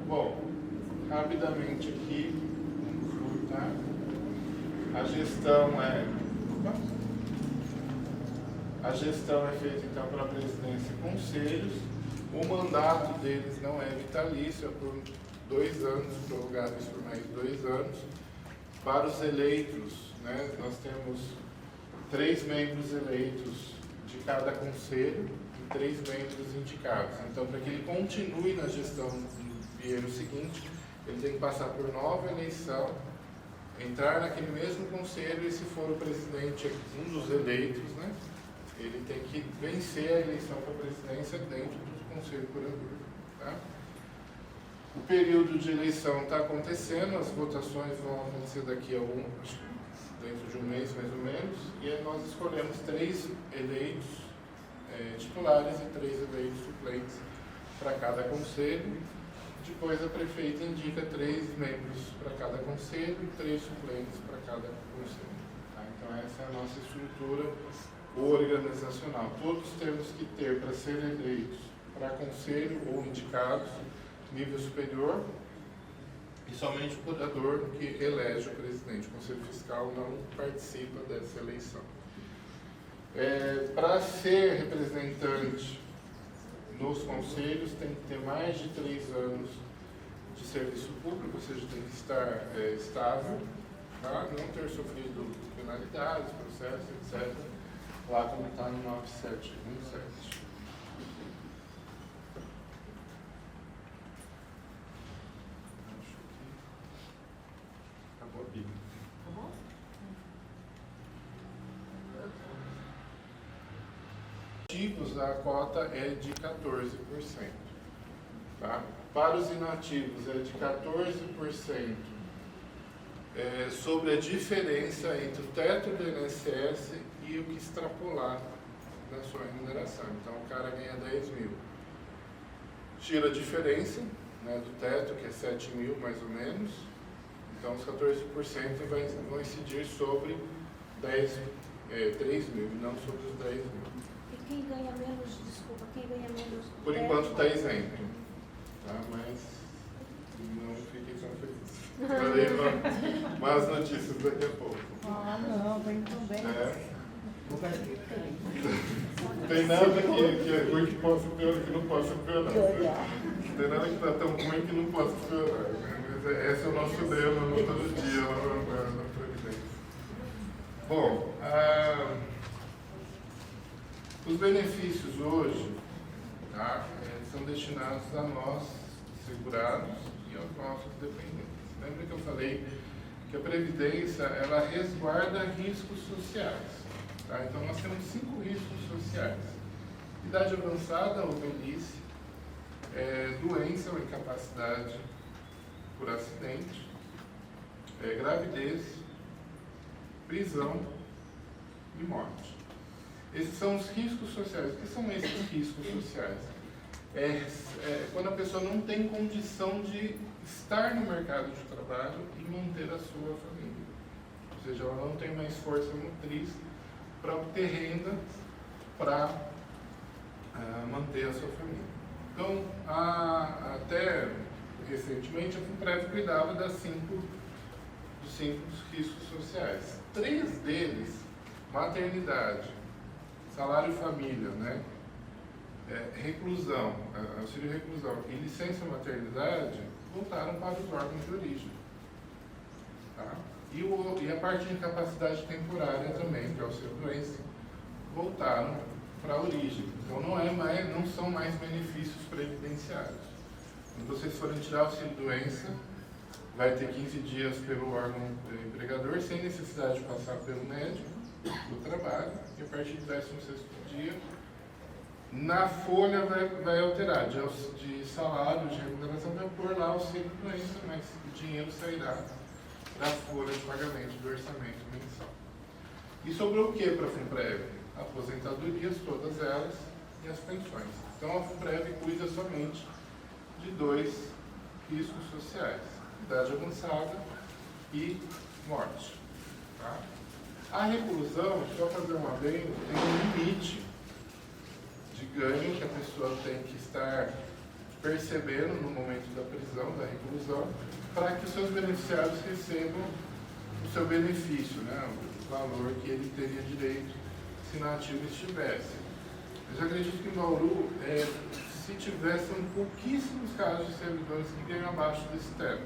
Bom, rapidamente aqui, vamos voltar. A gestão é feita então pela presidência e conselhos. O mandato deles não é vitalício, é por 2 anos, prorrogados por mais 2 anos. Para os eleitos, né, nós temos 3 membros eleitos de cada conselho e 3 membros indicados. Então, para que ele continue na gestão do biênio seguinte, ele tem que passar por nova eleição, entrar naquele mesmo conselho e, se for o presidente, um dos eleitos, né, ele tem que vencer a eleição para a presidência dentro do conselho curador. Tá? O período de eleição está acontecendo, as votações vão acontecer daqui a dentro de um mês mais ou menos, e aí nós escolhemos 3 eleitos titulares e 3 eleitos suplentes para cada conselho. Depois a prefeita indica 3 membros para cada conselho e 3 suplentes para cada conselho. Tá? Então essa é a nossa estrutura organizacional. Todos temos que ter, para serem eleitos para conselho ou indicados, nível superior, e somente o curador que elege o presidente. O Conselho Fiscal não participa dessa eleição. Para ser representante nos conselhos, tem que ter mais de 3 anos de serviço público, ou seja, tem que estar estável, tá? Não ter sofrido penalidades, processos, etc., lá como está no 9717. Ativos, a cota é de 14%. Tá? Para os inativos, é de 14% sobre a diferença entre o teto do INSS e o que extrapolar da sua remuneração. Então, o cara ganha 10 mil. Tira a diferença, né, do teto, que é 7 mil mais ou menos. Então, os 14% vão incidir sobre 3 mil, e não sobre os 10 mil. E quem ganha menos, desculpa, quem ganha menos... Por enquanto está isento, tá? Mas não fiquem tão felizes. Farei más notícias daqui a pouco. Ah, não, vem também. Não tem nada que é ruim que possa piorar, que não possa piorar. Não tem nada que está tão ruim que não possa piorar. Mas esse é o nosso lema no todo dia na Previdência. Bom, os benefícios hoje, tá, são destinados a nós, segurados, e aos nossos dependentes. Lembra que eu falei que a Previdência, ela resguarda riscos sociais. Tá? Então, nós temos 5 riscos sociais. Idade avançada ou velhice, doença ou incapacidade por acidente, gravidez, prisão e morte. Esses são os riscos sociais. O que são esses riscos sociais? Quando a pessoa não tem condição de estar no mercado de trabalho e manter a sua família. Ou seja, ela não tem mais força motriz para obter renda para manter a sua família. Então, até recentemente, a FUNPREV cuidava dos 5 riscos sociais. 3 deles, maternidade, salário família, né? Reclusão, auxílio reclusão e licença maternidade, voltaram para os órgãos de origem. Tá? E a parte de incapacidade temporária também, que é o auxílio doença, voltaram para a origem. Então não são mais benefícios previdenciários. Quando vocês forem tirar o auxílio doença, vai ter 15 dias pelo órgão empregador, sem necessidade de passar pelo médico do trabalho, e a partir do 16º dia, na folha vai alterar, de salário, de remuneração, vai pôr lá o auxílio doença, mas o dinheiro sairá da folha de pagamento do orçamento mensal. E sobrou o que para a FUNPREV? Aposentadorias, todas elas, e as pensões. Então a FUNPREV cuida somente de 2 riscos sociais: idade avançada e morte. Tá? A reclusão, só fazer um adendo, tem um limite de ganho que a pessoa tem que estar percebendo no momento da prisão, da reclusão, para que os seus beneficiários recebam o seu benefício, né? O valor que ele teria direito se na ativa estivesse. Mas eu acredito que em Bauru, se tivesse pouquíssimos casos de servidores que ganham abaixo desse teto.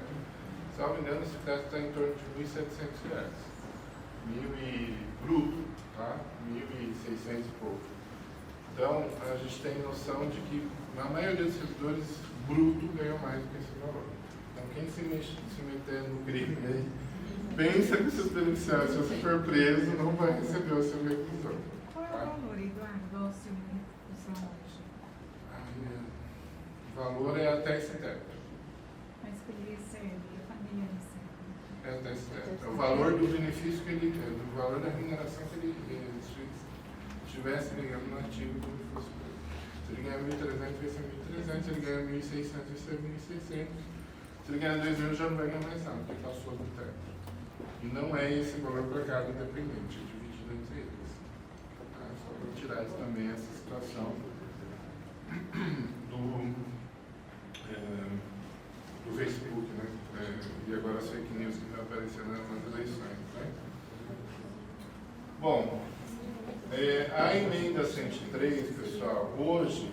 Salvo engano, esse teto está em torno de R$ 1.700. Bruto, tá? 1.600 e pouco. Então, a gente tem noção de que, na maioria dos servidores, bruto ganham mais do que esse valor. Então, quem se meter no crime aí, pensa que seus beneficiários, se você for preso, não vai receber o seu reclusão. Qual é o valor, Eduardo, do auxílio hoje? O valor é até esse teto. Mas que ele recebe, a família recebe. É até esse teto. É o valor do benefício que ele tem, o valor da remuneração que ele estivesse ganhando no ativo como ele fosse preso. Se ele ganhar 1.300, vai ser 1.300. Se ele ganhar 1.600, vai ser 1.600. Se ele ganhar 2.000, já não vai ganhar mais nada, porque passou do teto. E não é esse valor para cada dependente, é dividido entre eles. Tá? Só para tirar também essa situação do Facebook, né? E agora as fake news que vai aparecer nas eleições. Né? Bom, a emenda 103, pessoal, hoje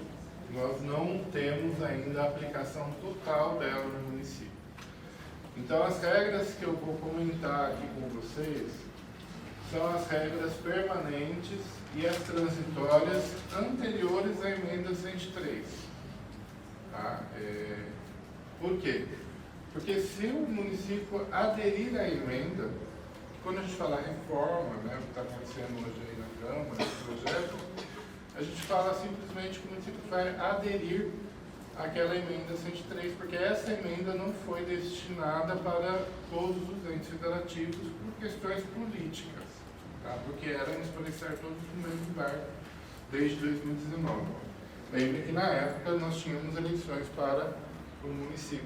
nós não temos ainda a aplicação total dela no município. Então, as regras que eu vou comentar aqui com vocês são as regras permanentes e as transitórias anteriores à emenda 103. Tá? Por quê? Porque se o município aderir à emenda, quando a gente fala reforma, né, o que está acontecendo hoje aí na Câmara, esse projeto, a gente fala simplesmente que o município vai aderir àquela emenda 103, porque essa emenda não foi destinada para todos os entes federativos por questões políticas, tá? Porque éramos para estar todos no mesmo barco desde 2019. Lembre que na época nós tínhamos eleições para o município,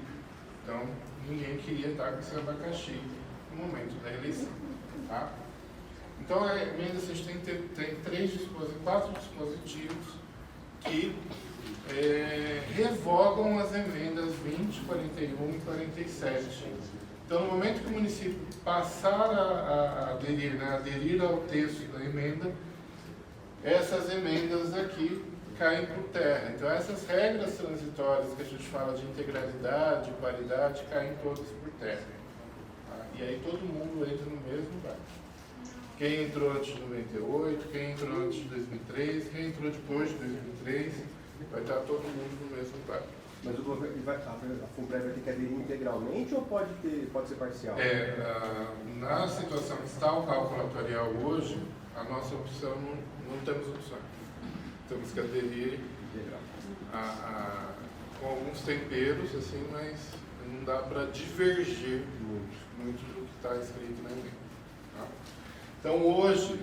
então ninguém queria estar com esse abacaxi no momento da eleição. Tá? Então a emenda 103 tem quatro dispositivos que revogam as emendas 20, 41 e 47. Então, no momento que o município passar a aderir, né, aderir ao texto da emenda, essas emendas aqui caem por terra. Então, essas regras transitórias que a gente fala de integralidade, paridade, caem todas por terra. Tá? E aí todo mundo entra no mesmo barco. Quem entrou antes de 98, quem entrou antes de 2003, quem entrou depois de 2003, vai estar todo mundo no mesmo barco. Mas o governo, a FUNPREV vai ter que aderir integralmente ou pode ser parcial? Na situação que está o cálculo atuarial hoje, a nossa opção não temos opção. Temos que aderir com alguns temperos, assim, mas não dá para divergir muito do que está escrito na emenda. Tá? Então hoje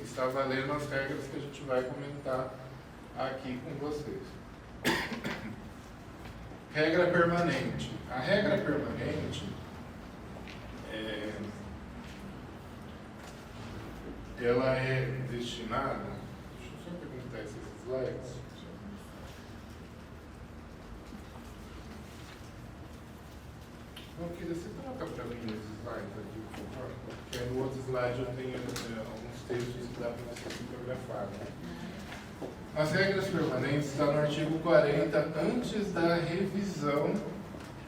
está valendo as regras que a gente vai comentar aqui com vocês. Regra permanente. A regra permanente ela é destinada. Deixa eu só perguntar esses slides. Eu queria você troca para mim esses slides aqui, por favor. Porque no outro slide eu tenho alguns textos que dá para você fotografar. As regras permanentes estão no artigo 40, antes da revisão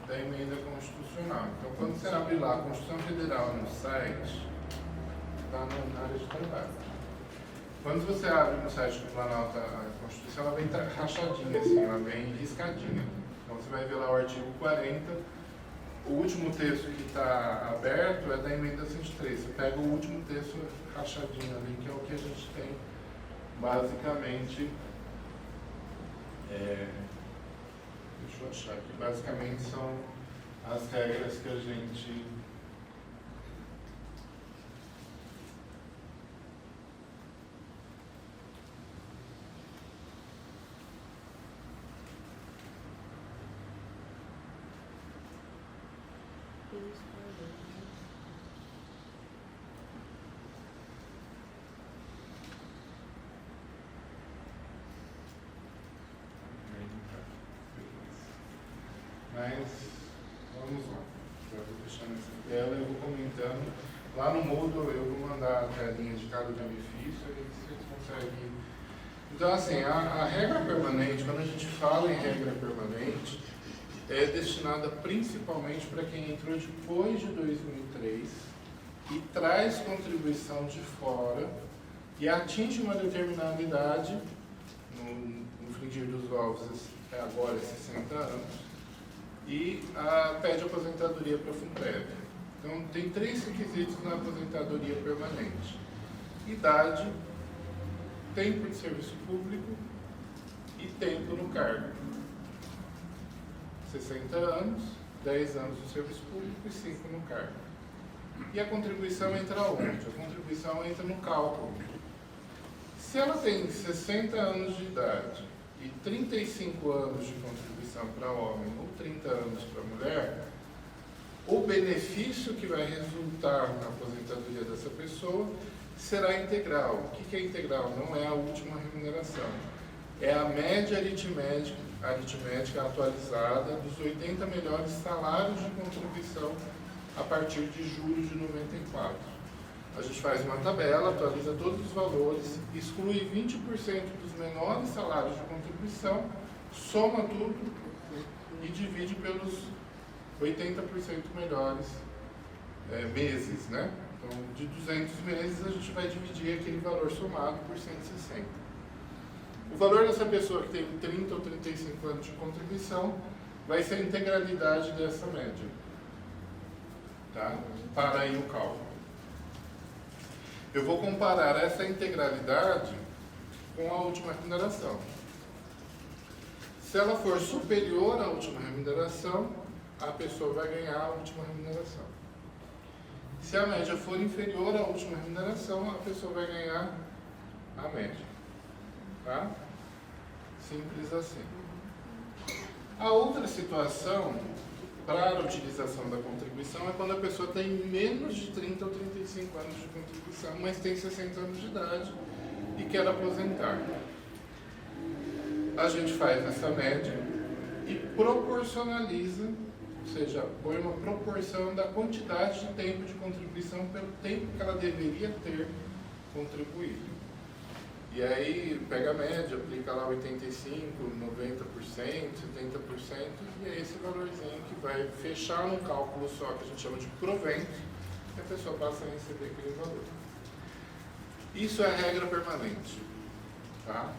da emenda constitucional. Então, quando você abrir lá a Constituição Federal no site, está na área de trabalho. Quando você abre no site do Planalto a Constituição, ela vem rachadinha, assim, ela vem riscadinha. Então, você vai ver lá o artigo 40. O último texto que está aberto é da emenda 103. Você pega o último texto rachadinho ali, que é o que a gente tem basicamente. Deixa eu achar aqui. Basicamente são as regras que a gente. isso por Deus. Mas, vamos lá. Já vou deixando essa tela, eu vou comentando. Lá no Moodle eu vou mandar a telinha de cada benefício, aí vocês conseguem. Então, assim, a regra permanente, quando a gente fala em regra permanente, é destinada principalmente para quem entrou depois de 2003 e traz contribuição de fora e atinge uma determinada idade, no frigir dos ovos agora 60 anos, e pede aposentadoria para Fundeb. Então, tem 3 requisitos na aposentadoria permanente: idade, tempo de serviço público e tempo no cargo. 60 anos, 10 anos no serviço público e 5 no cargo. E a contribuição entra onde? A contribuição entra no cálculo. Se ela tem 60 anos de idade e 35 anos de contribuição para homem ou 30 anos para mulher, o benefício que vai resultar na aposentadoria dessa pessoa será integral. O que é integral? Não é a última remuneração. É a média aritmética atualizada dos 80 melhores salários de contribuição a partir de julho de 94. A gente faz uma tabela, atualiza todos os valores, exclui 20% dos menores salários de contribuição, soma tudo e divide pelos 80% melhores meses, né? Então, de 200 meses, a gente vai dividir aquele valor somado por 160. O valor dessa pessoa que tem 30 ou 35 anos de contribuição vai ser a integralidade dessa média. Tá? Para aí o cálculo. Eu vou comparar essa integralidade com a última remuneração. Se ela for superior à última remuneração, a pessoa vai ganhar a última remuneração. Se a média for inferior à última remuneração, a pessoa vai ganhar a média. Tá? Simples assim. A outra situação para a utilização da contribuição é quando a pessoa tem menos de 30 ou 35 anos de contribuição, mas tem 60 anos de idade e quer aposentar. A gente faz essa média e proporcionaliza, ou seja, põe uma proporção da quantidade de tempo de contribuição pelo tempo que ela deveria ter contribuído. E aí pega a média, aplica lá 85%, 90%, 70%, e é esse valorzinho que vai fechar num cálculo só, que a gente chama de provento, e a pessoa passa a receber aquele valor. Isso é a regra permanente. Tá?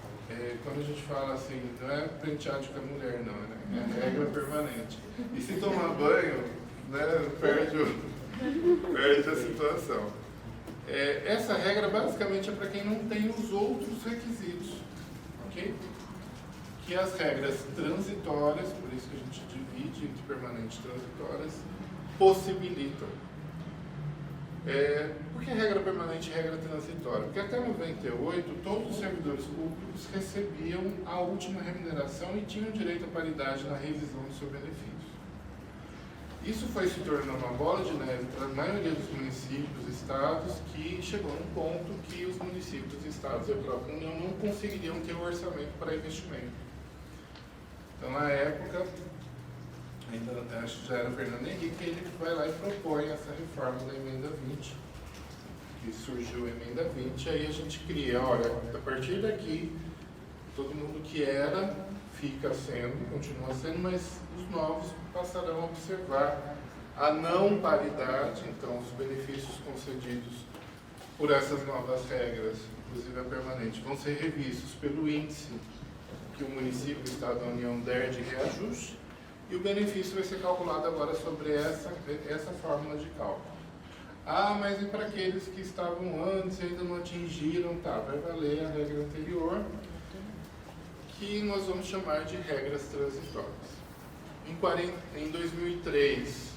Quando a gente fala assim, não é penteado com a mulher, não, né? É regra permanente. E se tomar banho, né, perde a situação. Essa regra basicamente é para quem não tem os outros requisitos, ok? Que as regras transitórias, por isso que a gente divide entre permanentes e transitórias, possibilitam. Por que regra permanente e regra transitória? Porque até 98 todos os servidores públicos recebiam a última remuneração e tinham direito à paridade na revisão do seu benefício. Isso foi se tornando uma bola de neve para a maioria dos municípios, estados, que chegou num ponto que os municípios, estados e a própria União não conseguiriam ter o orçamento para investimento. Então, na época, ainda acho que já era o Fernando Henrique, ele que vai lá e propõe essa reforma da Emenda 20, que surgiu a Emenda 20, aí a gente cria, olha, a partir daqui, todo mundo que era, fica sendo, continua sendo, mas os novos passarão a observar a não paridade, então os benefícios concedidos por essas novas regras, inclusive a permanente, vão ser revistos pelo índice que o município, o Estado e a União der de reajuste, e o benefício vai ser calculado agora sobre essa fórmula de cálculo. Ah, mas e para aqueles que estavam antes e ainda não atingiram? Tá, vai valer a regra anterior, que nós vamos chamar de regras transitórias. Em 2003,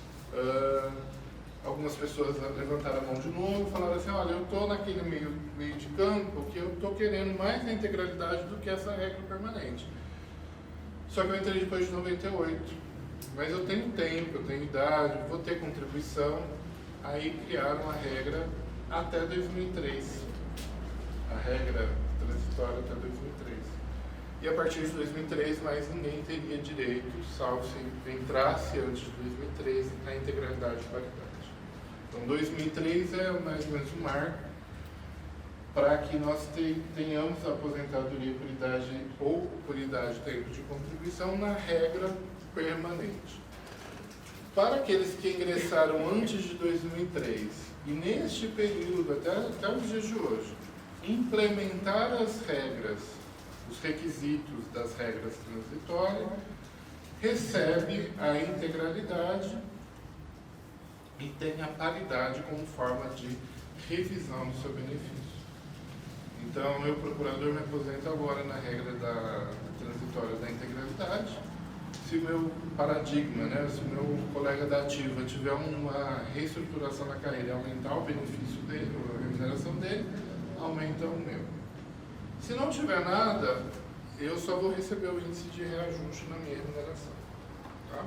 algumas pessoas levantaram a mão de novo e falaram assim, olha, eu estou naquele meio de campo que eu estou querendo mais a integralidade do que essa regra permanente. Só que eu entrei depois de 98. mas eu tenho tempo, eu tenho idade, vou ter contribuição. Aí criaram a regra até 2003, a regra transitória até 2003. E a partir de 2003, mais ninguém teria direito, salvo se entrasse antes de 2003, à integralidade e paridade. Então, 2003 é mais ou menos um marco para que nós tenhamos a aposentadoria por idade ou por idade tempo de contribuição na regra permanente. Para aqueles que ingressaram antes de 2003 e neste período, até os dias de hoje, implementar as regras, os requisitos das regras transitórias, recebe a integralidade e tem a paridade como forma de revisão do seu benefício. Então, eu, procurador, me aposento agora na regra da transitória da integralidade. Se o meu paradigma, né, se o meu colega da ativa tiver uma reestruturação na carreira e aumentar o benefício dele, ou a remuneração dele, aumenta o meu. Se não tiver nada, eu só vou receber o índice de reajuste na minha remuneração. Tá?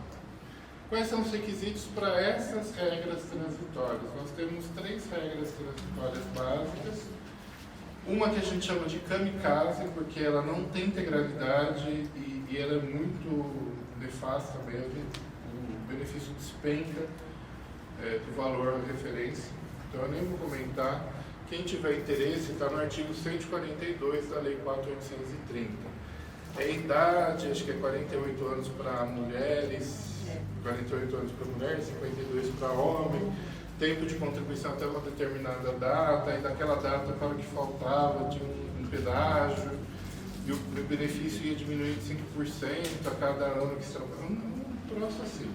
Quais são os requisitos para essas regras transitórias? Nós temos 3 regras transitórias básicas. Uma que a gente chama de kamikaze, porque ela não tem integralidade e ela é muito nefasta mesmo. O benefício despenca do valor referência. Então eu nem vou comentar. Quem tiver interesse, está no artigo 142 da Lei 4.830. É idade, acho que é 48 anos para mulheres, 48 anos para mulheres, 52 para homem. Tempo de contribuição até uma determinada data, e daquela data para o que faltava de um pedágio, e o benefício ia diminuir de 5% a cada ano que se trabalha. Um troço assim.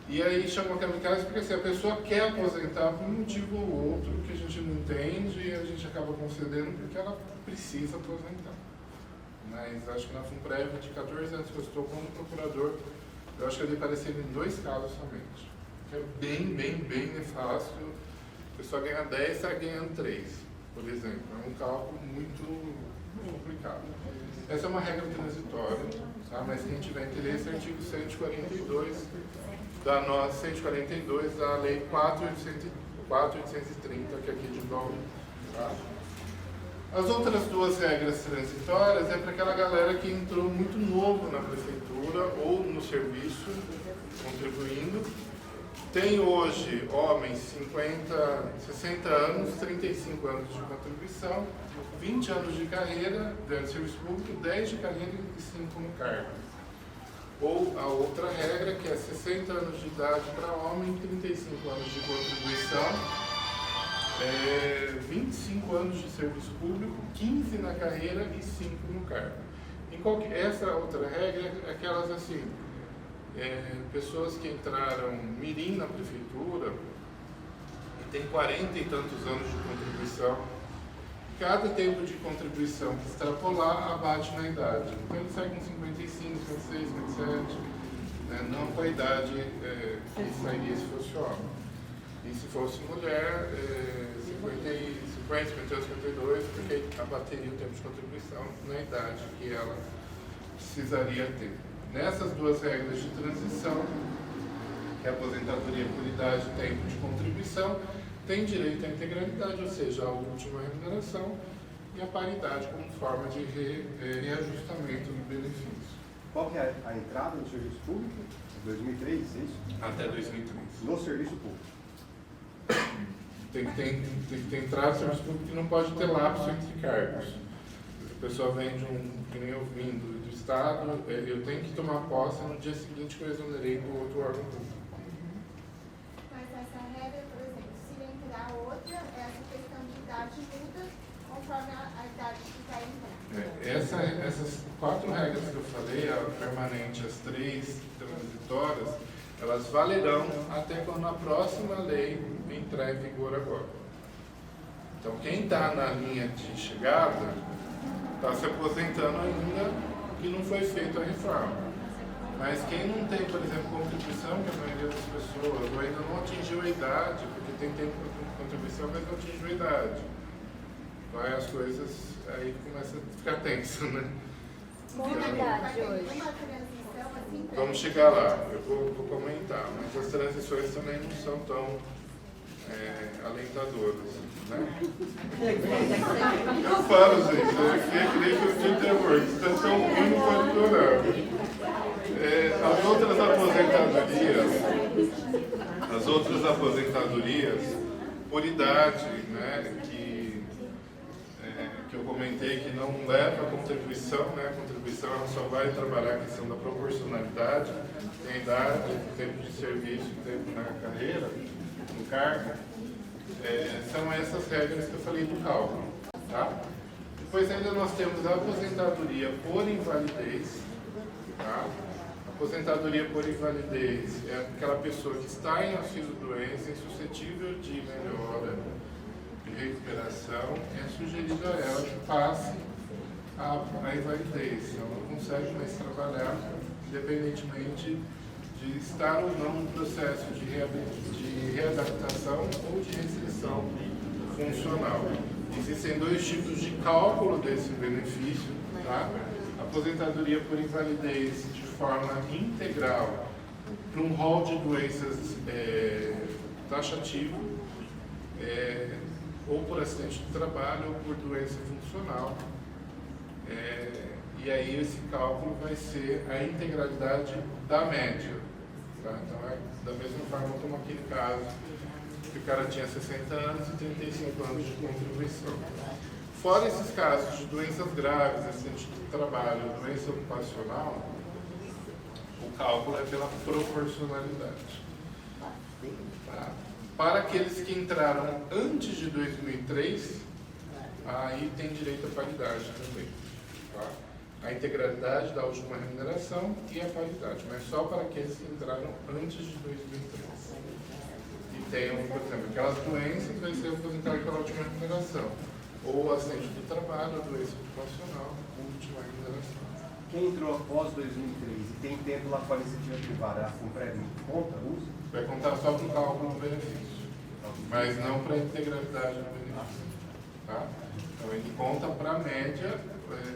E aí chama kamikaze porque assim, a pessoa quer aposentar por um motivo ou outro que a gente não entende e a gente acaba concedendo porque ela precisa aposentar. Mas acho que na FUNPREV, de 14 anos que eu estou como procurador, eu acho que eu dei parecer em 2 casos somente. É bem nefasto. A pessoa ganha 10 e está ganhando 3, por exemplo. É um cálculo muito complicado. Essa é uma regra transitória, tá? Mas quem tiver interesse, artigo 142 da nossa 142 da Lei 4.830, que é aqui de Bauru. Tá? As outras 2 regras transitórias é para aquela galera que entrou muito novo na prefeitura ou no serviço, contribuindo. Tem hoje homens 60 anos, 35 anos de contribuição, 20 anos de carreira dentro do serviço público, 10 de carreira e 5 no cargo. Ou a outra regra, que é 60 anos de idade para homem, 35 anos de contribuição, 25 anos de serviço público, 15 na carreira e 5 no cargo. Essa outra regra é aquelas assim, pessoas que entraram mirim na prefeitura e tem 40 e tantos anos de contribuição. Cada tempo de contribuição que extrapolar abate na idade. Então ele sai com 55, 56, 57, não com a idade que sairia se fosse homem. E se fosse mulher, 50, 51, 52, porque abateria o tempo de contribuição na idade que ela precisaria ter. Nessas 2 regras de transição, que é a aposentadoria por idade e tempo de contribuição, tem direito à integralidade, ou seja, a última remuneração, e a paridade como forma de reajustamento do benefício. Qual que é a entrada no serviço público? 2003, é isso? Até 2003. No serviço público. Tem que ter entrada no serviço público que não pode ter lapso entre cargos. A pessoa vem de que nem eu vim do Estado, eu tenho que tomar posse no dia seguinte que eu exonerei do outro órgão público. Mas essa regra, por exemplo, se entrar outra, essa questão de idade muda conforme a idade que vai entrar. Essas 4 regras que eu falei, a permanente, as 3 transitórias, elas valerão até quando a próxima lei entrar em vigor agora. Então, quem está na linha de chegada está se aposentando ainda que não foi feita a reforma. Mas quem não tem, por exemplo, contribuição, que a maioria das pessoas, ou ainda não atingiu a idade, porque tem tempo de contribuição, mas não atingiu a idade. Então aí as coisas aí começam a ficar tensas, né? Qual a idade hoje? Uma transição, Vamos chegar lá, eu vou comentar, mas as transições também não são tão alentadoras, né? Eu falo, gente, aqui é que nem filme de terror, se está tão ruim não pode piorar. As outras aposentadorias, por idade, né, que eu comentei que não leva a contribuição, né? A contribuição ela só vai trabalhar a questão da proporcionalidade, tem a idade, tempo de serviço, tempo na carreira, no cargo. São essas regras que eu falei do cálculo. Tá? Depois ainda nós temos a aposentadoria por invalidez. Tá? Aposentadoria por invalidez é aquela pessoa que está em auxílio-doença, insuscetível de melhora, de recuperação, é sugerido a ela que passe a invalidez. Ela não consegue mais trabalhar, independentemente de estar ou não no processo de readaptação ou de restrição funcional. Existem dois tipos de cálculo desse benefício. Tá? Aposentadoria por invalidez de forma integral para um rol de doenças taxativo, ou por acidente de trabalho ou por doença funcional. E aí esse cálculo vai ser a integralidade da média. Tá? Então é da mesma forma como aquele caso que o cara tinha 60 anos e 35 anos de contribuição. Fora esses casos de doenças graves, acidente de trabalho, doença ocupacional, o cálculo é pela proporcionalidade. Tá? Para aqueles que entraram antes de 2003, aí tem direito à paridade também. Tá? A integralidade da última remuneração e a paridade, mas só para aqueles que entraram antes de 2003. E tem, por exemplo, aquelas doenças vai ser aposentado pela última remuneração. Ou acidente do trabalho, doença ocupacional, última remuneração. Quem entrou após 2003 e tem tempo lá com a iniciativa privada, a FUNPREV conta, usa? Vai contar só para o cálculo do benefício, mas não para a integralidade do benefício. Tá? Então ele conta para a média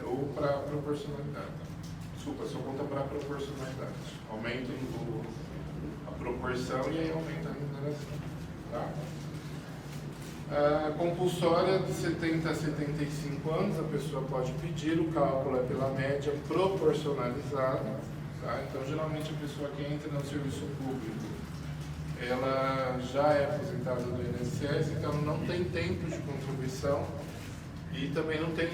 ou para a proporcionalidade. Desculpa, só conta para a proporcionalidade. Aumenta a proporção e aí aumenta a remuneração. Tá? A compulsória de 70 a 75 anos, a pessoa pode pedir, o cálculo é pela média proporcionalizada. Tá? Então, geralmente, a pessoa que entra no serviço público, ela já é aposentada do INSS, então não tem tempo de contribuição e também não tem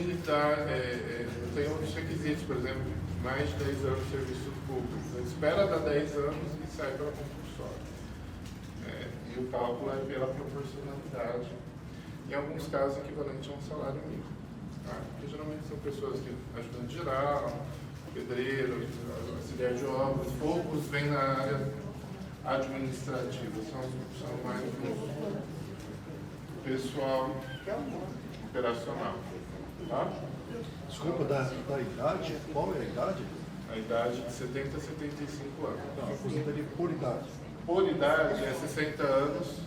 outros requisitos, por exemplo, mais de 10 anos de serviço público. Então, espera dar 10 anos e sai pela compulsória. E o cálculo é pela proporcionalidade, em alguns casos equivalente a um salário mínimo. Tá? Porque geralmente são pessoas que ajudam em geral, pedreiro, auxiliar de obras, poucos vêm na área administrativa, são mais um pessoal operacional. Tá? Desculpa, da idade, qual é a idade? A idade de 70 a 75 anos. Não, aposentadoria por idade. Por idade é 60 anos,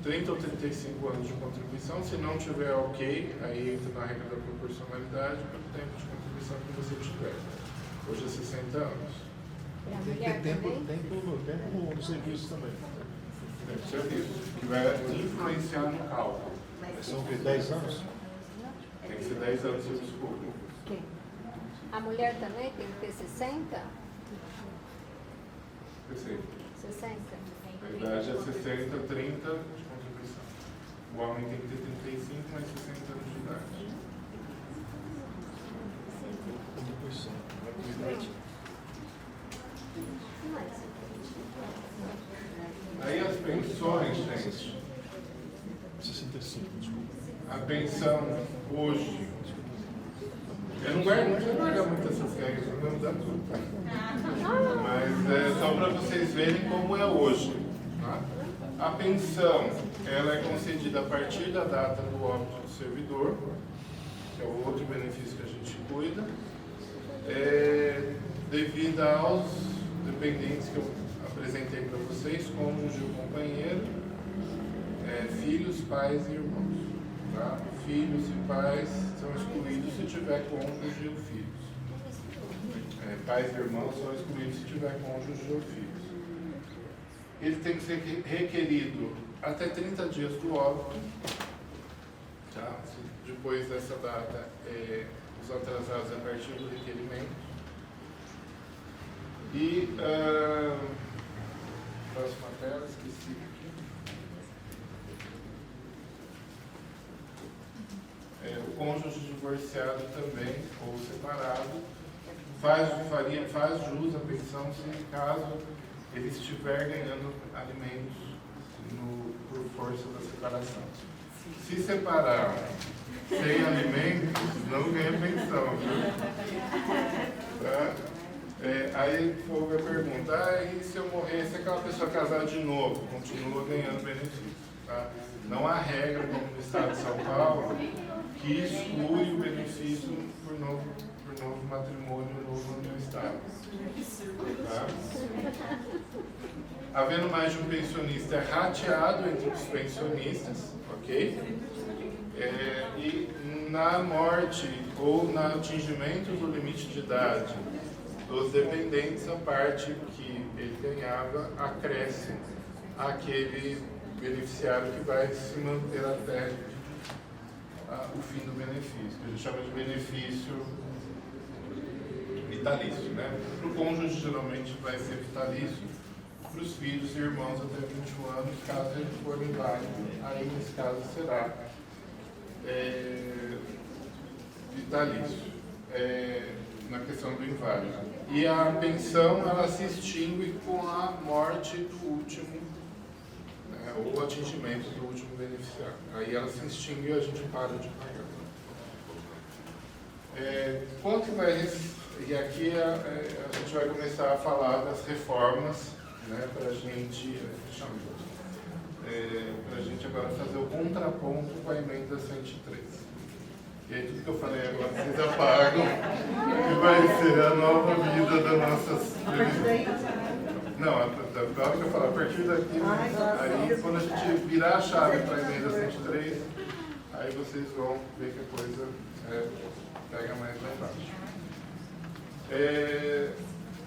30 ou 35 anos de contribuição. Se não tiver ok, aí entra na regra da proporcionalidade pelo tempo de contribuição que você tiver. Hoje é 60 anos. Tem que ter tempo no serviço também. Tempo de serviço, que vai influenciar no cálculo. São o quê? 10 anos? Tem que ser 10 anos de serviço público. A mulher também tem que ter 60? Perfeito. 60? A idade é 60, 30 de contribuição. O homem tem que ter 35, mais 60 anos de idade. Contribuição. Aí as pensões, gente. 65, desculpa. A pensão hoje. Eu não precisa guardar muito essas regras, não me dá tudo. Mas é só para vocês verem como é hoje. Tá? A pensão ela é concedida a partir da data do óbito do servidor, que é o outro benefício que a gente cuida, devido aos dependentes que eu apresentei para vocês, cônjuge ou companheiro, filhos, pais e irmãos. Tá? Filhos e pais são excluídos se tiver cônjuge ou filhos. pais e irmãos são excluídos se tiver cônjuge ou filhos. Ele tem que ser requerido até 30 dias do óbito. Tá? Depois dessa data, os atrasados a partir do requerimento. E próxima tela, esqueci aqui. O cônjuge divorciado também, ou separado, faz jus à pensão se caso ele estiver ganhando alimentos por força da separação. Se separar sem alimentos, não ganha pensão, viu? Tá? Aí o povo vai perguntar, e se eu morrer, se aquela pessoa casar de novo, continua ganhando benefício. Tá? Não há regra, como no estado de São Paulo, que exclui o benefício por novo matrimônio novo no estado. Tá? Havendo mais de um pensionista, é rateado entre os pensionistas, ok? E na morte ou no atingimento do limite de idade dos dependentes, a parte que ele ganhava acresce àquele beneficiário que vai se manter até o fim do benefício, que a gente chama de benefício vitalício, né? Para o cônjuge, geralmente, vai ser vitalício. Para os filhos e irmãos até 21 anos, caso ele for inválido, aí, nesse caso, será vitalício, na questão do inválido. E a pensão, ela se extingue com a morte do último, ou o atingimento do último beneficiário. Aí ela se extingue e a gente para de pagar. Quanto vai... E aqui a gente vai começar a falar das reformas, né, para a gente agora fazer o contraponto com a emenda 103. E aí tudo que eu falei agora vocês apagam, e vai ser a nova vida das nossas... Não, a hora que eu falar, a partir daqui, aí quando a gente virar a chave para a emenda 103, aí vocês vão ver que a coisa pega mais lá embaixo.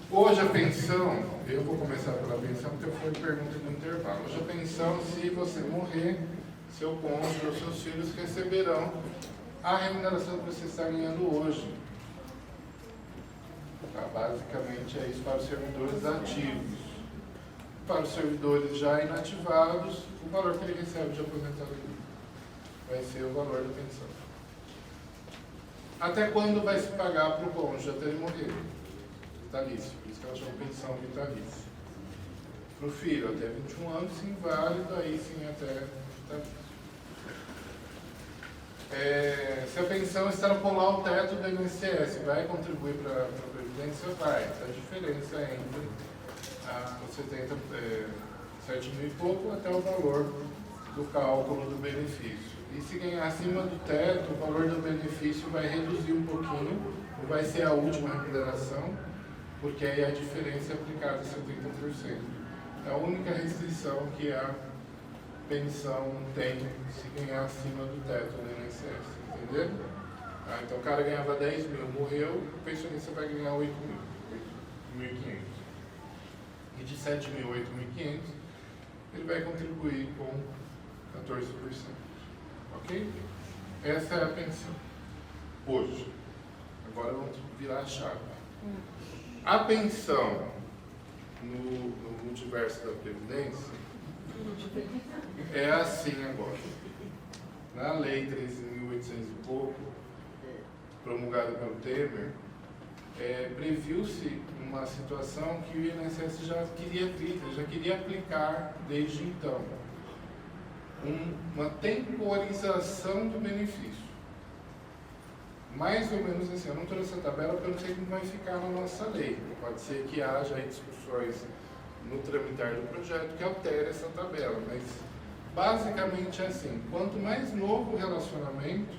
Hoje a pensão, eu vou começar pela pensão porque foi pergunta do intervalo. Hoje a pensão, se você morrer, seu cônjuge ou seus filhos receberão a remuneração que você está ganhando hoje. Tá? Basicamente é isso para os servidores ativos. Para os servidores já inativados, o valor que ele recebe de aposentadoria vai ser o valor da pensão. Até quando vai se pagar para o cônjuge? Até ele morrer. Vitalício, por isso que ela chama pensão vitalícia. Para o filho, até 21 anos, inválido, aí sim até vitalício. Se a pensão extrapolar o teto do INSS, vai contribuir para a Previdência? Vai. A diferença entre os 7 mil e pouco até o valor do cálculo do benefício. E se ganhar acima do teto, o valor do benefício vai reduzir um pouquinho, não vai ser a última remuneração, porque aí a diferença é aplicada a 70%. É a única restrição que a pensão tem se ganhar acima do teto do INSS, entendeu? Então o cara ganhava 10 mil, morreu, o pensionista vai ganhar 8 mil, 8.500. E de 7 mil, 8.500, ele vai contribuir com 14%. Ok? Essa é a pensão. Hoje. Agora vamos virar a chave. A pensão no multiverso da Previdência é assim agora. Na Lei 13.800 e pouco, promulgada pelo Temer, previu-se uma situação que o INSS já queria aplicar desde então. Uma temporização do benefício. Mais ou menos assim, eu não trouxe essa tabela porque eu não sei como vai ficar na nossa lei. Pode ser que haja aí discussões no tramitar do projeto que altere essa tabela, mas basicamente é assim, quanto mais novo o relacionamento,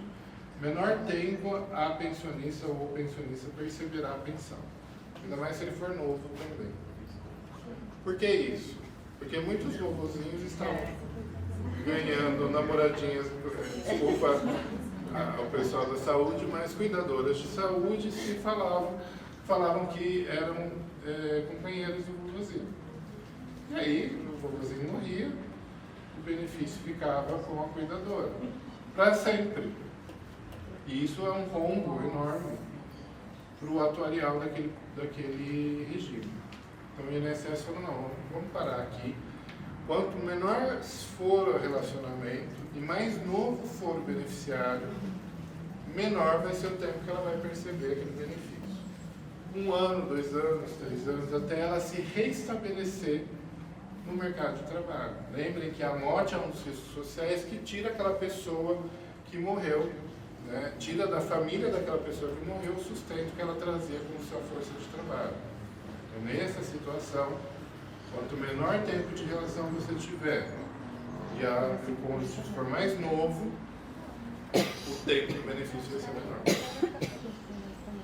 menor tempo a pensionista ou o pensionista perceberá a pensão. Ainda mais se ele for novo também. Por que isso? Porque muitos vovozinhos estão ganhando namoradinhas, desculpa ao pessoal da saúde, mas cuidadoras de saúde se falavam, falavam que eram companheiros do vovozinho. E aí, o vovozinho morria, o benefício ficava com a cuidadora, para sempre. E isso é um rombo enorme para o atuarial daquele regime. Então o INSS falou, não, vamos parar aqui. Quanto menor for o relacionamento e mais novo for o beneficiário, menor vai ser o tempo que ela vai perceber aquele benefício. 1 ano, 2 anos, 3 anos, até ela se reestabelecer no mercado de trabalho. Lembrem que a morte é um dos riscos sociais que tira aquela pessoa que morreu, né? Tira da família daquela pessoa que morreu o sustento que ela trazia como sua força de trabalho. Então, nessa situação, quanto menor tempo de relação você tiver e o cônjuge for mais novo, o tempo do benefício vai ser menor.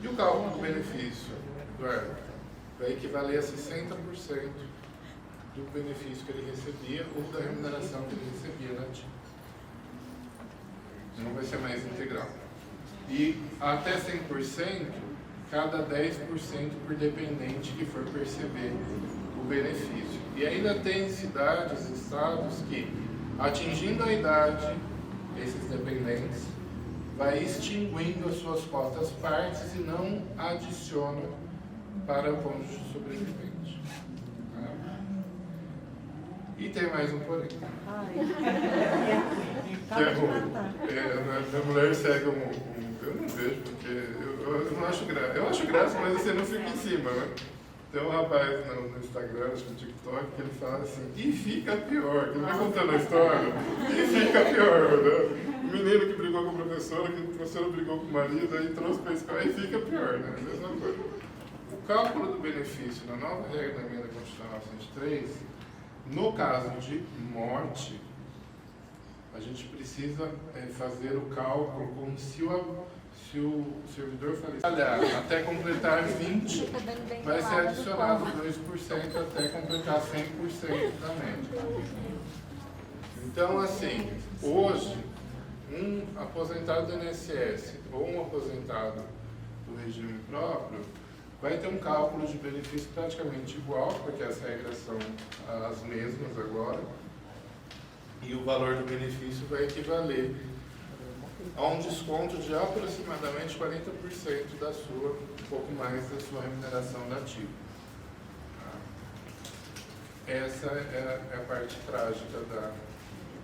E o cálculo do benefício, Eduardo, vai equivaler a 60% do benefício que ele recebia ou da remuneração que ele recebia na ativa. Não vai ser mais integral. E até 100%, cada 10% por dependente que for perceber o benefício. E ainda tem cidades, estados que, atingindo a idade, esses dependentes, vai extinguindo as suas cotas partes e não adiciona para o cônjuge sobrevivente. E tem mais um porém. Que é ruim. Minha mulher segue eu não vejo, porque eu não acho graça. Eu acho graça, mas você não fica em cima, né? Tem um rapaz no Instagram, acho que no TikTok, que ele fala assim, e fica pior. Ele vai contando a história, e fica pior, né? O menino que brigou com a professora, que a professora brigou com o marido, aí trouxe para a escola, e fica pior, né? A mesma coisa. O cálculo do benefício na nova regra da emenda constitucional 103, no caso de morte, a gente precisa fazer o cálculo como se o servidor falecer até completar 20, vai ser adicionado 2% até completar 100% da média. Então, assim, hoje, um aposentado do INSS ou um aposentado do regime próprio vai ter um cálculo de benefício praticamente igual, porque as regras são as mesmas agora, e o valor do benefício vai equivaler a um desconto de aproximadamente 40% da sua, um pouco mais da sua remuneração da ativa. Essa é a parte trágica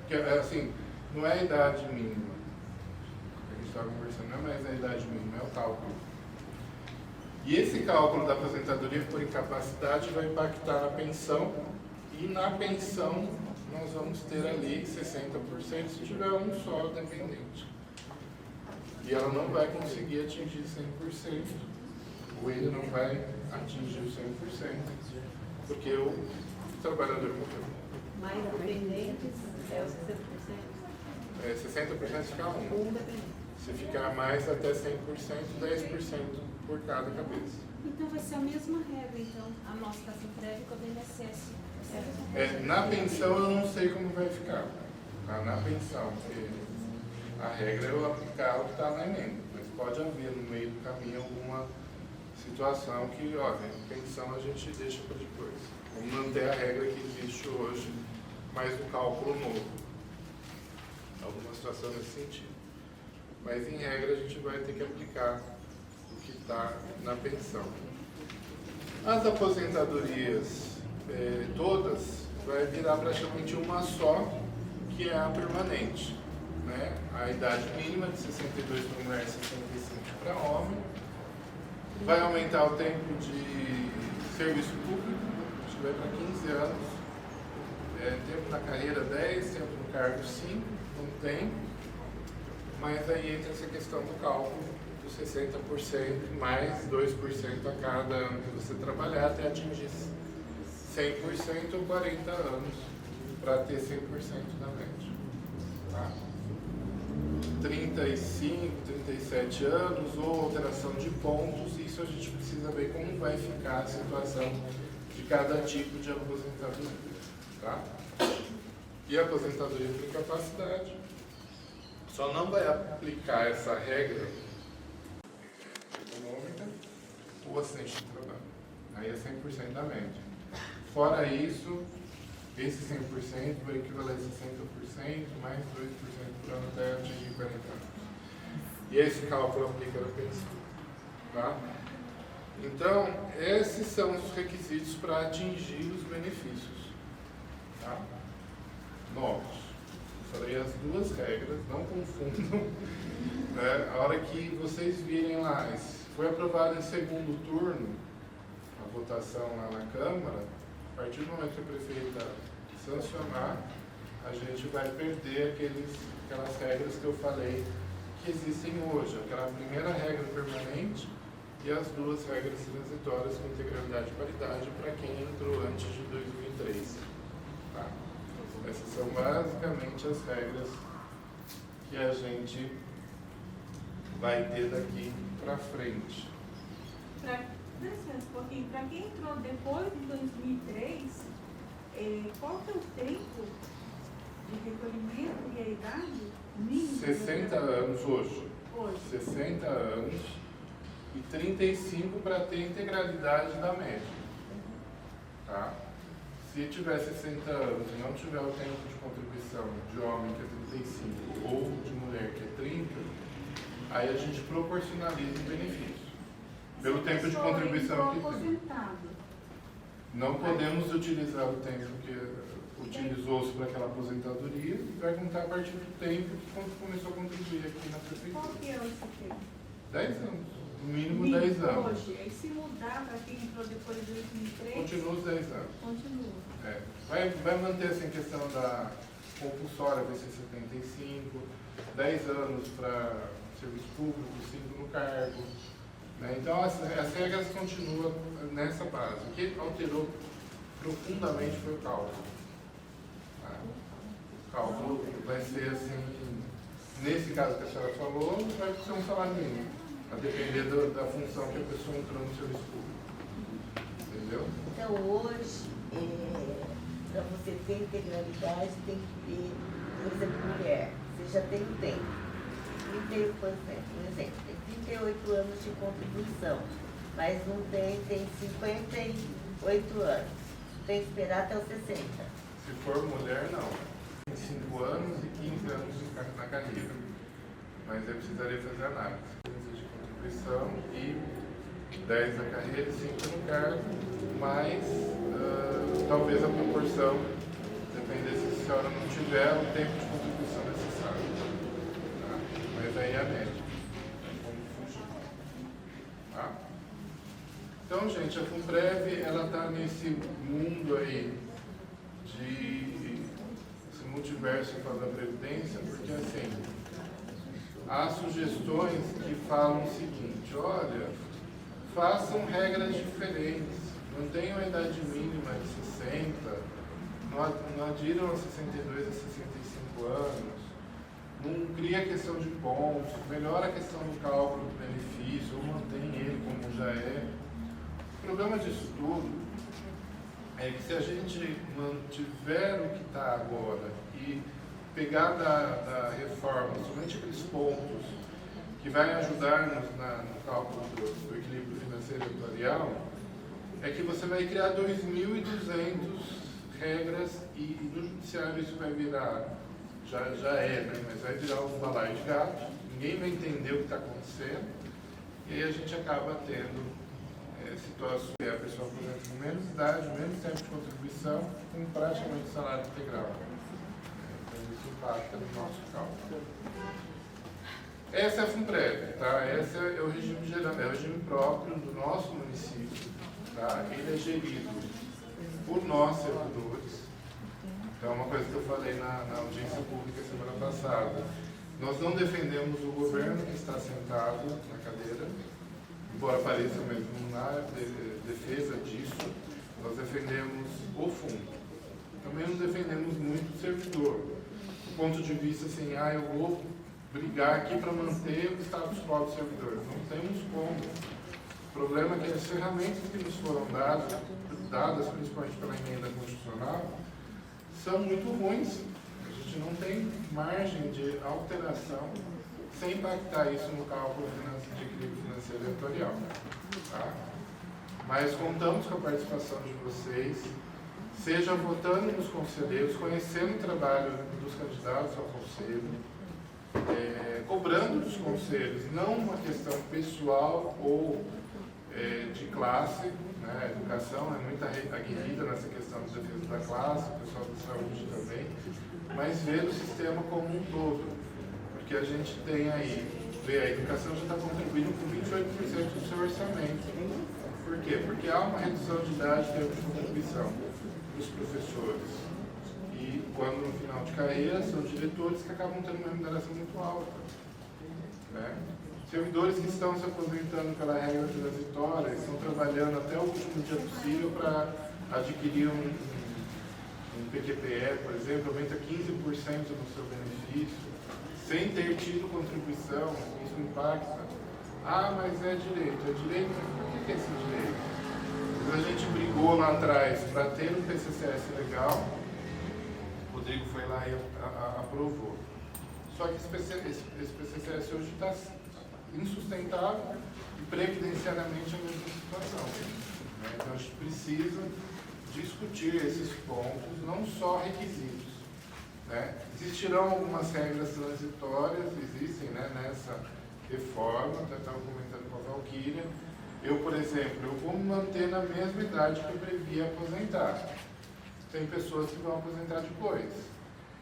que, assim, não é a idade mínima. A gente estava conversando, não é mais a idade mínima, é o cálculo. E esse cálculo da aposentadoria por incapacidade vai impactar na pensão, e na pensão nós vamos ter ali 60% se tiver um só dependente. E ela não vai conseguir atingir 100%, ou ele não vai atingir o 100%, porque o trabalhador morreu. Mais dependentes é os 60%? 60% fica um. Se ficar mais até 100%, 10% por cada cabeça. Então vai ser a mesma regra, então, a nossa casa prévia com a do INSS. Na pensão eu não sei como vai ficar. Tá? Na pensão, porque a regra é eu aplicar o que está na emenda. Mas pode haver no meio do caminho alguma situação que, olha, pensão a gente deixa para depois. Vamos manter a regra que existe hoje, mas o cálculo novo. Alguma situação nesse sentido. Mas em regra a gente vai ter que aplicar o que está na pensão. As aposentadorias todas vai virar praticamente uma só, que é a permanente. Né? A idade mínima de 62 para mulher e 65 para homem. Vai aumentar o tempo de serviço público, acho que vai para 15 anos. Tempo na carreira 10, tempo no cargo 5, não tem. Mas aí entra essa questão do cálculo dos 60% mais 2% a cada ano que você trabalhar até atingir 100% ou 40 anos para ter 100% da média. Tá? 35, 37 anos ou alteração de pontos, isso a gente precisa ver como vai ficar a situação de cada tipo de aposentadoria. Tá? E a aposentadoria por incapacidade só não vai aplicar essa regra econômica o acidente de trabalho. Aí é 100% da média. Fora isso, esse 100% vai equivaler a 60%, mais 2% por ano até atingir 40 anos. E esse cálculo aplica na pensão. Tá? Então, esses são os requisitos para atingir os benefícios. Tá? Novos. Falei as duas regras, não confundam. Né? A hora que vocês virem lá, foi aprovado em segundo turno a votação lá na Câmara, a partir do momento que a prefeita sancionar, a gente vai perder aquelas regras que eu falei que existem hoje. Aquela primeira regra permanente e as duas regras transitórias com integralidade e paridade para quem entrou antes de 2003. Tá? Essas são basicamente as regras que a gente vai ter daqui para frente. Para quem entrou depois de 2003, qual que é o tempo de recolhimento e a idade mínima? 60 anos hoje. 60 anos e 35 para ter integralidade da média. Tá? Se tiver 60 anos e não tiver o tempo de contribuição de homem, que é 35, ou de mulher, que é 30, aí a gente proporcionaliza o benefício. Pelo tempo de contribuição que tem. Não podemos utilizar o tempo que utilizou-se para aquela aposentadoria e vai contar a partir do tempo que começou a contribuir aqui na prefeitura. Qual que é esse tempo? 10 anos. No mínimo 10 anos. Hoje, aí se mudar para quem entrou depois de 2003... Continua os 10 anos. Continua. Vai manter assim, a questão da compulsória, vai ser 75, 10 anos para serviço público, 5 no cargo. Né? Então, as regras continuam nessa base. O que alterou profundamente foi o cálculo. Tá? O cálculo vai ser assim, nesse caso que a senhora falou, vai ser um salário mínimo, a depender da função que a pessoa entrou no serviço público. Entendeu? Então, hoje, para você ter integralidade, tem que ter, por exemplo, mulher. Você já tem um tempo. 38%, por exemplo, tem 38 anos de contribuição, mas não tem 58 anos. Tem que esperar até os 60. Se for mulher, não. Tem 5 anos e 15 anos na carreira. Mas eu precisaria fazer análise. De contribuição e 10 na carreira e 5 no cargo, mais talvez a proporção, dependendo se a senhora não tiver o tempo de contribuição necessário. Tá? Mas aí é a média. Como funciona. Tá? Então, gente, a FUNPREV, ela está nesse mundo aí esse multiverso da Previdência, porque assim, há sugestões que falam o seguinte: olha, façam regras diferentes, mantenham a idade mínima de 60, não adiram a 62 a 65 anos, não cria a questão de pontos, melhora a questão do cálculo do benefício, ou mantém ele como já é. O problema disso tudo é que se a gente mantiver o que está agora e pegar da reforma somente aqueles pontos que vai ajudar-nos no cálculo do equilíbrio financeiro e atuarial, é que você vai criar 2.200 regras e no judiciário isso vai virar, já é, né? Mas vai virar um balaio de gato, ninguém vai entender o que está acontecendo, e aí a gente acaba tendo situações que a pessoa aposenta com menos idade, menos tempo de contribuição, com praticamente salário integral. Então isso impacta no nosso cálculo. Essa é a FUNPREV, tá? Esse é o regime geral, é o regime próprio do nosso município, tá? Ele é gerido por nós, servidores. Então, uma coisa que eu falei na audiência pública semana passada, nós não defendemos o governo que está sentado na cadeira, embora pareça mesmo na defesa disso, nós defendemos o fundo. Também não defendemos muito o servidor, do ponto de vista assim, eu vou brigar aqui para manter o status quo do servidor. Não temos como. O problema é que as ferramentas que nos foram dadas principalmente pela emenda constitucional, são muito ruins. A gente não tem margem de alteração sem impactar isso no cálculo de equilíbrio financeiro e atuarial. Tá? Mas contamos com a participação de vocês, seja votando nos conselheiros, conhecendo o trabalho dos candidatos ao conselho, cobrando dos conselhos, não uma questão pessoal ou de classe, né? A educação é muito aguerrida nessa questão de defesa da classe, o pessoal da saúde também, mas ver o sistema como um todo, porque a gente tem aí, a educação já está contribuindo com 28% do seu orçamento. Por quê? Porque há uma redução de idade de contribuição dos professores. E quando no final de carreira, são diretores que acabam tendo uma remuneração muito alta. Né? Servidores que estão se aposentando pela regra transitória, estão trabalhando até o último dia possível para adquirir um PQPE, por exemplo, aumenta 15% no seu benefício, sem ter tido contribuição, isso impacta. Ah, mas é direito. É direito? Mas por que é esse direito? A gente brigou lá atrás para ter um PCCS legal, o Rodrigo foi lá e aprovou. Só que esse PCCS hoje está insustentável e previdenciariamente é a mesma situação. Né? Então a gente precisa discutir esses pontos, não só requisitos. Né? Existirão algumas regras transitórias, existem, né, nessa reforma, até estava comentando com a Valquíria. Eu, por exemplo, eu vou me manter na mesma idade que eu previa aposentar. Tem pessoas que vão aposentar depois.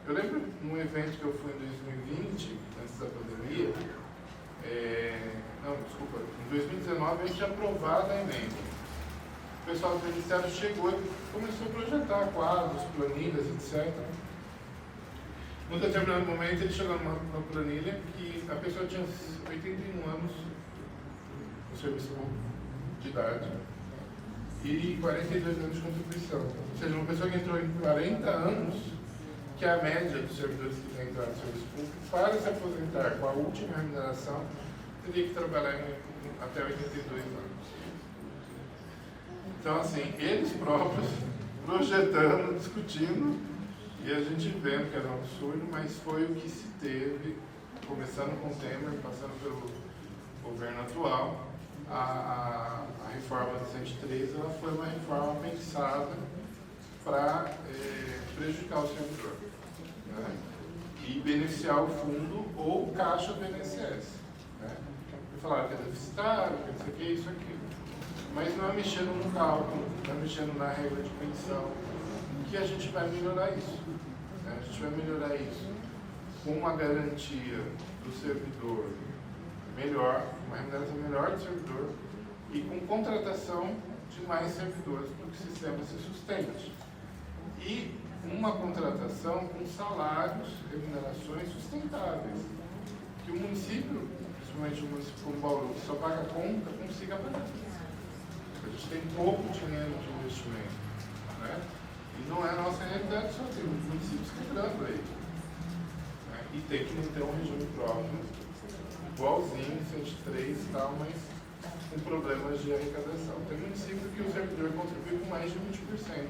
Eu lembro num evento que eu fui em 2020, antes da pandemia, em 2019 a gente tinha aprovado a emenda. O pessoal do Ministério chegou e começou a projetar quadros, planilhas, etc. Num determinado momento ele chegou numa planilha que a pessoa tinha 81 anos no serviço público de idade e 42 anos de contribuição. Ou seja, uma pessoa que entrou em 40 anos, que é a média dos servidores que têm entrado no serviço público, para se aposentar com a última remuneração, teria que trabalhar até 82 anos. Então, assim, eles próprios projetando, discutindo, e a gente vendo que era um absurdo, mas foi o que se teve, começando com o Temer, passando pelo governo atual. A reforma de 103 ela foi uma reforma pensada para prejudicar o servidor, né? E beneficiar o fundo ou o caixa do INSS. Né? Falaram que é deficitário, que não sei o que, isso aqui. Mas não é mexendo no cálculo, não é mexendo na regra de pensão, que a gente vai melhorar isso. Né? A gente vai melhorar isso com uma garantia do servidor melhor, uma remuneração melhor do servidor e com contratação de mais servidores para que o sistema se sustente. E uma contratação com salários, remunerações sustentáveis. Que o município, principalmente o município como Bauru, que só paga a conta, consiga pagar. A gente tem pouco dinheiro de investimento. Né? E não é a nossa realidade, só tem municípios quebrando aí. Né? E tem que manter um regime próprio, igualzinho, 103 e tal, mas com problemas de arrecadação. Tem município que o servidor contribui com mais de 20%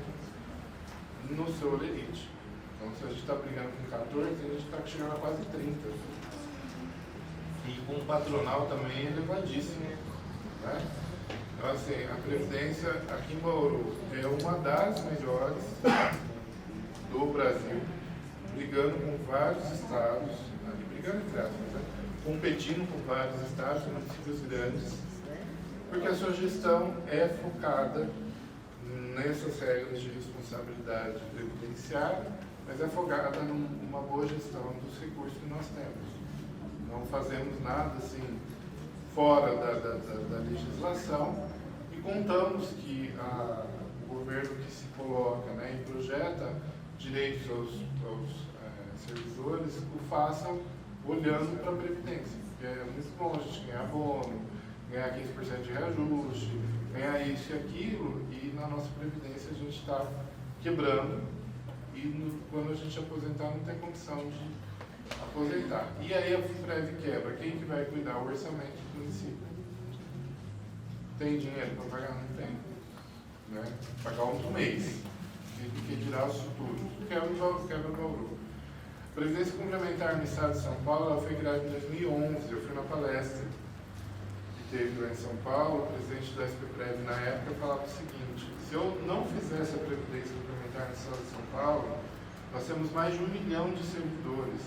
no seu olerite. Então, se a gente está brigando com 14, a gente está chegando a quase 30%. E com o patronal também é elevadíssimo. Né? Então, assim, a Previdência aqui em Bauru é uma das melhores do Brasil, brigando com vários estados, brigando entre aspas, né? Competindo com vários estados, municípios grandes, porque a sua gestão é focada nessas regras de responsabilidade previdenciária, mas é focada numa boa gestão dos recursos que nós temos. Não fazemos nada assim fora da legislação e contamos que o governo que se coloca, né, e projeta direitos aos servidores o façam olhando para a Previdência, porque é muito bom a gente ganhar bono, ganhar 15% de reajuste, ganhar isso e aquilo, e na nossa Previdência a gente está quebrando, e quando a gente aposentar não tem condição de aposentar. E aí a FUPREV quebra, quem que vai cuidar? O orçamento do município. Tem dinheiro para pagar? Não tem. Né? Pagar um do mês, que dirá os futuros. Quebra o Bauru. A Previdência Complementar no Estado de São Paulo ela foi criada em 2011, eu fui na palestra. teve lá em São Paulo, o presidente da SPPrev na época falava o seguinte: se eu não fizesse a Previdência Complementar no Estado de São Paulo, nós temos mais de 1 milhão de servidores.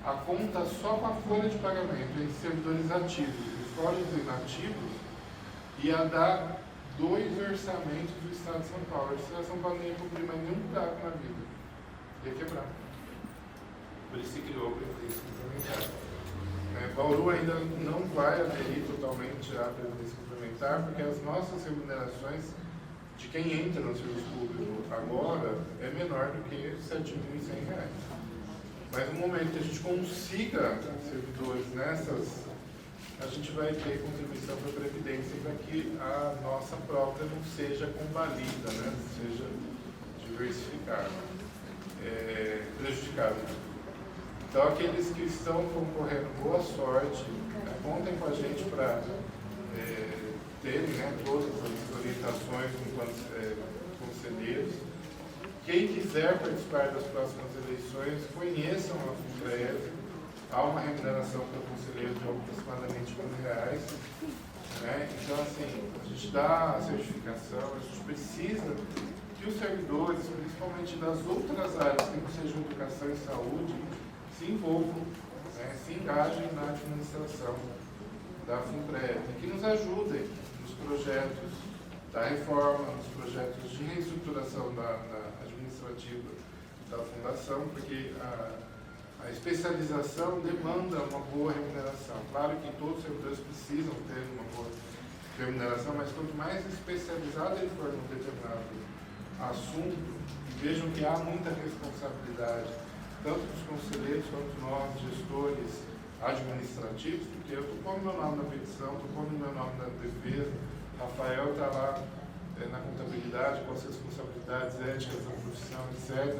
A conta só com a folha de pagamento em servidores ativos e fora os inativos ia dar 2 orçamentos do Estado de São Paulo. O Estado de São Paulo não ia cobrir mais nenhum buraco na vida. Ia quebrar. Por isso se criou a Previdência Complementar. Bauru ainda não vai aderir totalmente à Previdência Complementar, porque as nossas remunerações de quem entra no serviço público agora é menor do que R$ 7.100. Mas no momento que a gente consiga servidores nessas, a gente vai ter contribuição para a Previdência para que a nossa própria não seja convalida, né? Seja diversificada, prejudicada. Então, aqueles que estão concorrendo, boa sorte, contem com a gente para terem, né, todas as orientações enquanto conselheiros. Quem quiser participar das próximas eleições, conheçam a FUNPREV. Há uma remuneração para conselheiro de aproximadamente R$ 1.000. Né? Então, assim, a gente dá a certificação, a gente precisa que os servidores, principalmente das outras áreas, que não sejam educação e saúde, se envolvam, né, se engajem na administração da FUNPREV, que nos ajudem nos projetos da reforma, nos projetos de reestruturação da administrativa da Fundação, porque a especialização demanda uma boa remuneração. Claro que todos os servidores precisam ter uma boa remuneração, mas quanto mais especializado ele for num determinado assunto, vejam que há muita responsabilidade, tanto dos conselheiros quanto nós, gestores administrativos, porque eu estou pondo meu nome na petição, estou pondo meu nome na defesa, Rafael está lá na contabilidade, com as responsabilidades éticas da profissão, etc.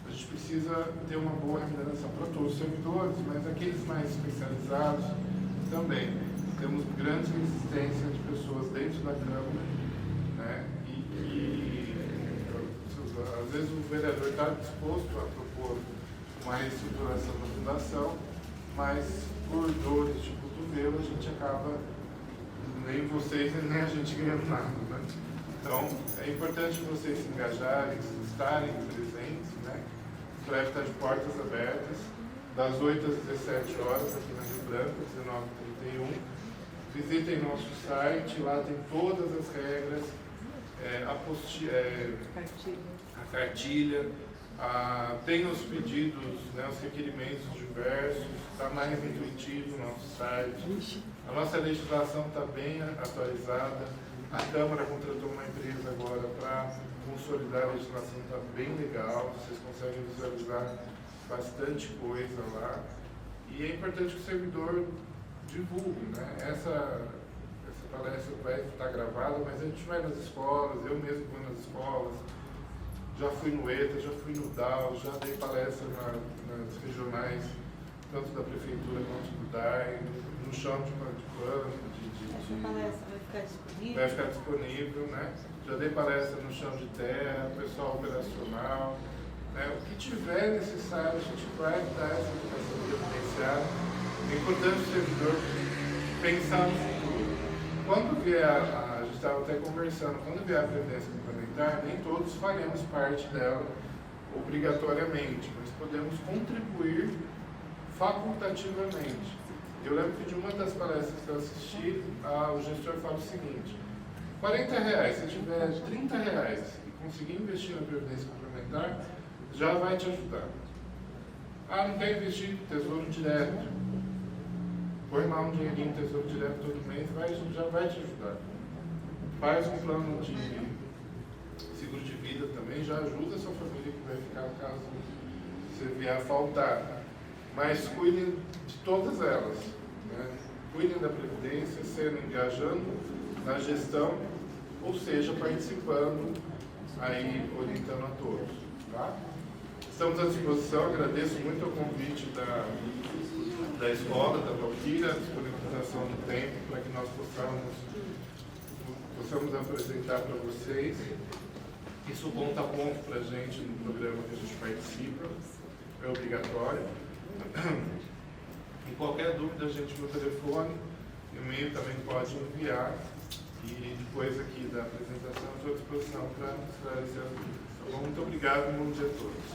A gente precisa ter uma boa remuneração para todos os servidores, mas aqueles mais especializados também. Temos grande resistência de pessoas dentro da Câmara, né? E às vezes o vereador está disposto a propor uma reestruturação da Fundação, mas por dores de cotovelo a gente acaba, nem vocês nem a gente ganhando nada, né? Então é importante vocês se engajarem, estarem presentes, né? O FUNPREV está de portas abertas, das 8 às 17 horas aqui na Rio Branco, 19h31. Visitem nosso site, lá tem todas as regras, a cartilha, tem os pedidos, né, os requerimentos diversos, está mais intuitivo o nosso site. A nossa legislação está bem atualizada. A Câmara contratou uma empresa agora para consolidar a legislação, está bem legal, vocês conseguem visualizar bastante coisa lá. E é importante que o servidor divulgue, né? Essa palestra vai estar gravada, mas a gente vai nas escolas, eu mesmo vou nas escolas, já fui no ETA, já fui no DAO, já dei palestra nas regionais, tanto da Prefeitura quanto do DAI, no chão de pano. Essa palestra vai ficar disponível? Vai ficar disponível, né? Já dei palestra no chão de terra, pessoal operacional, né? O que tiver necessário, a gente vai dar essa educação previdenciária. É importante o servidor pensar no futuro. Quando vier, a gente estava até conversando, quando vier a Previdência Complementar, nem todos faremos parte dela obrigatoriamente, mas podemos contribuir facultativamente. Eu lembro que de uma das palestras que eu assisti, o gestor fala o seguinte: R$40, se tiver R$30 e conseguir investir na Previdência Complementar, já vai te ajudar. Não quer investir? Tesouro Direto. Põe lá um dinheirinho, Tesouro Direto todo mês, já vai te ajudar. Faz um plano de seguro de vida também, já ajuda a sua família que vai ficar caso você vier a faltar. Mas cuidem de todas elas, né? Cuidem da Previdência, sendo engajando na gestão, ou seja, participando, aí orientando a todos. Tá? Estamos à disposição, agradeço muito o convite da escola, da Valquíria, a disponibilização do tempo para que nós possamos apresentar para vocês. Isso conta ponto para a gente no programa que a gente participa, é obrigatório. Em qualquer dúvida, a gente no telefone, e-mail também pode enviar, e depois aqui da apresentação estou à disposição para esclarecer as dúvidas. Tá bom? Muito obrigado e bom dia a todos.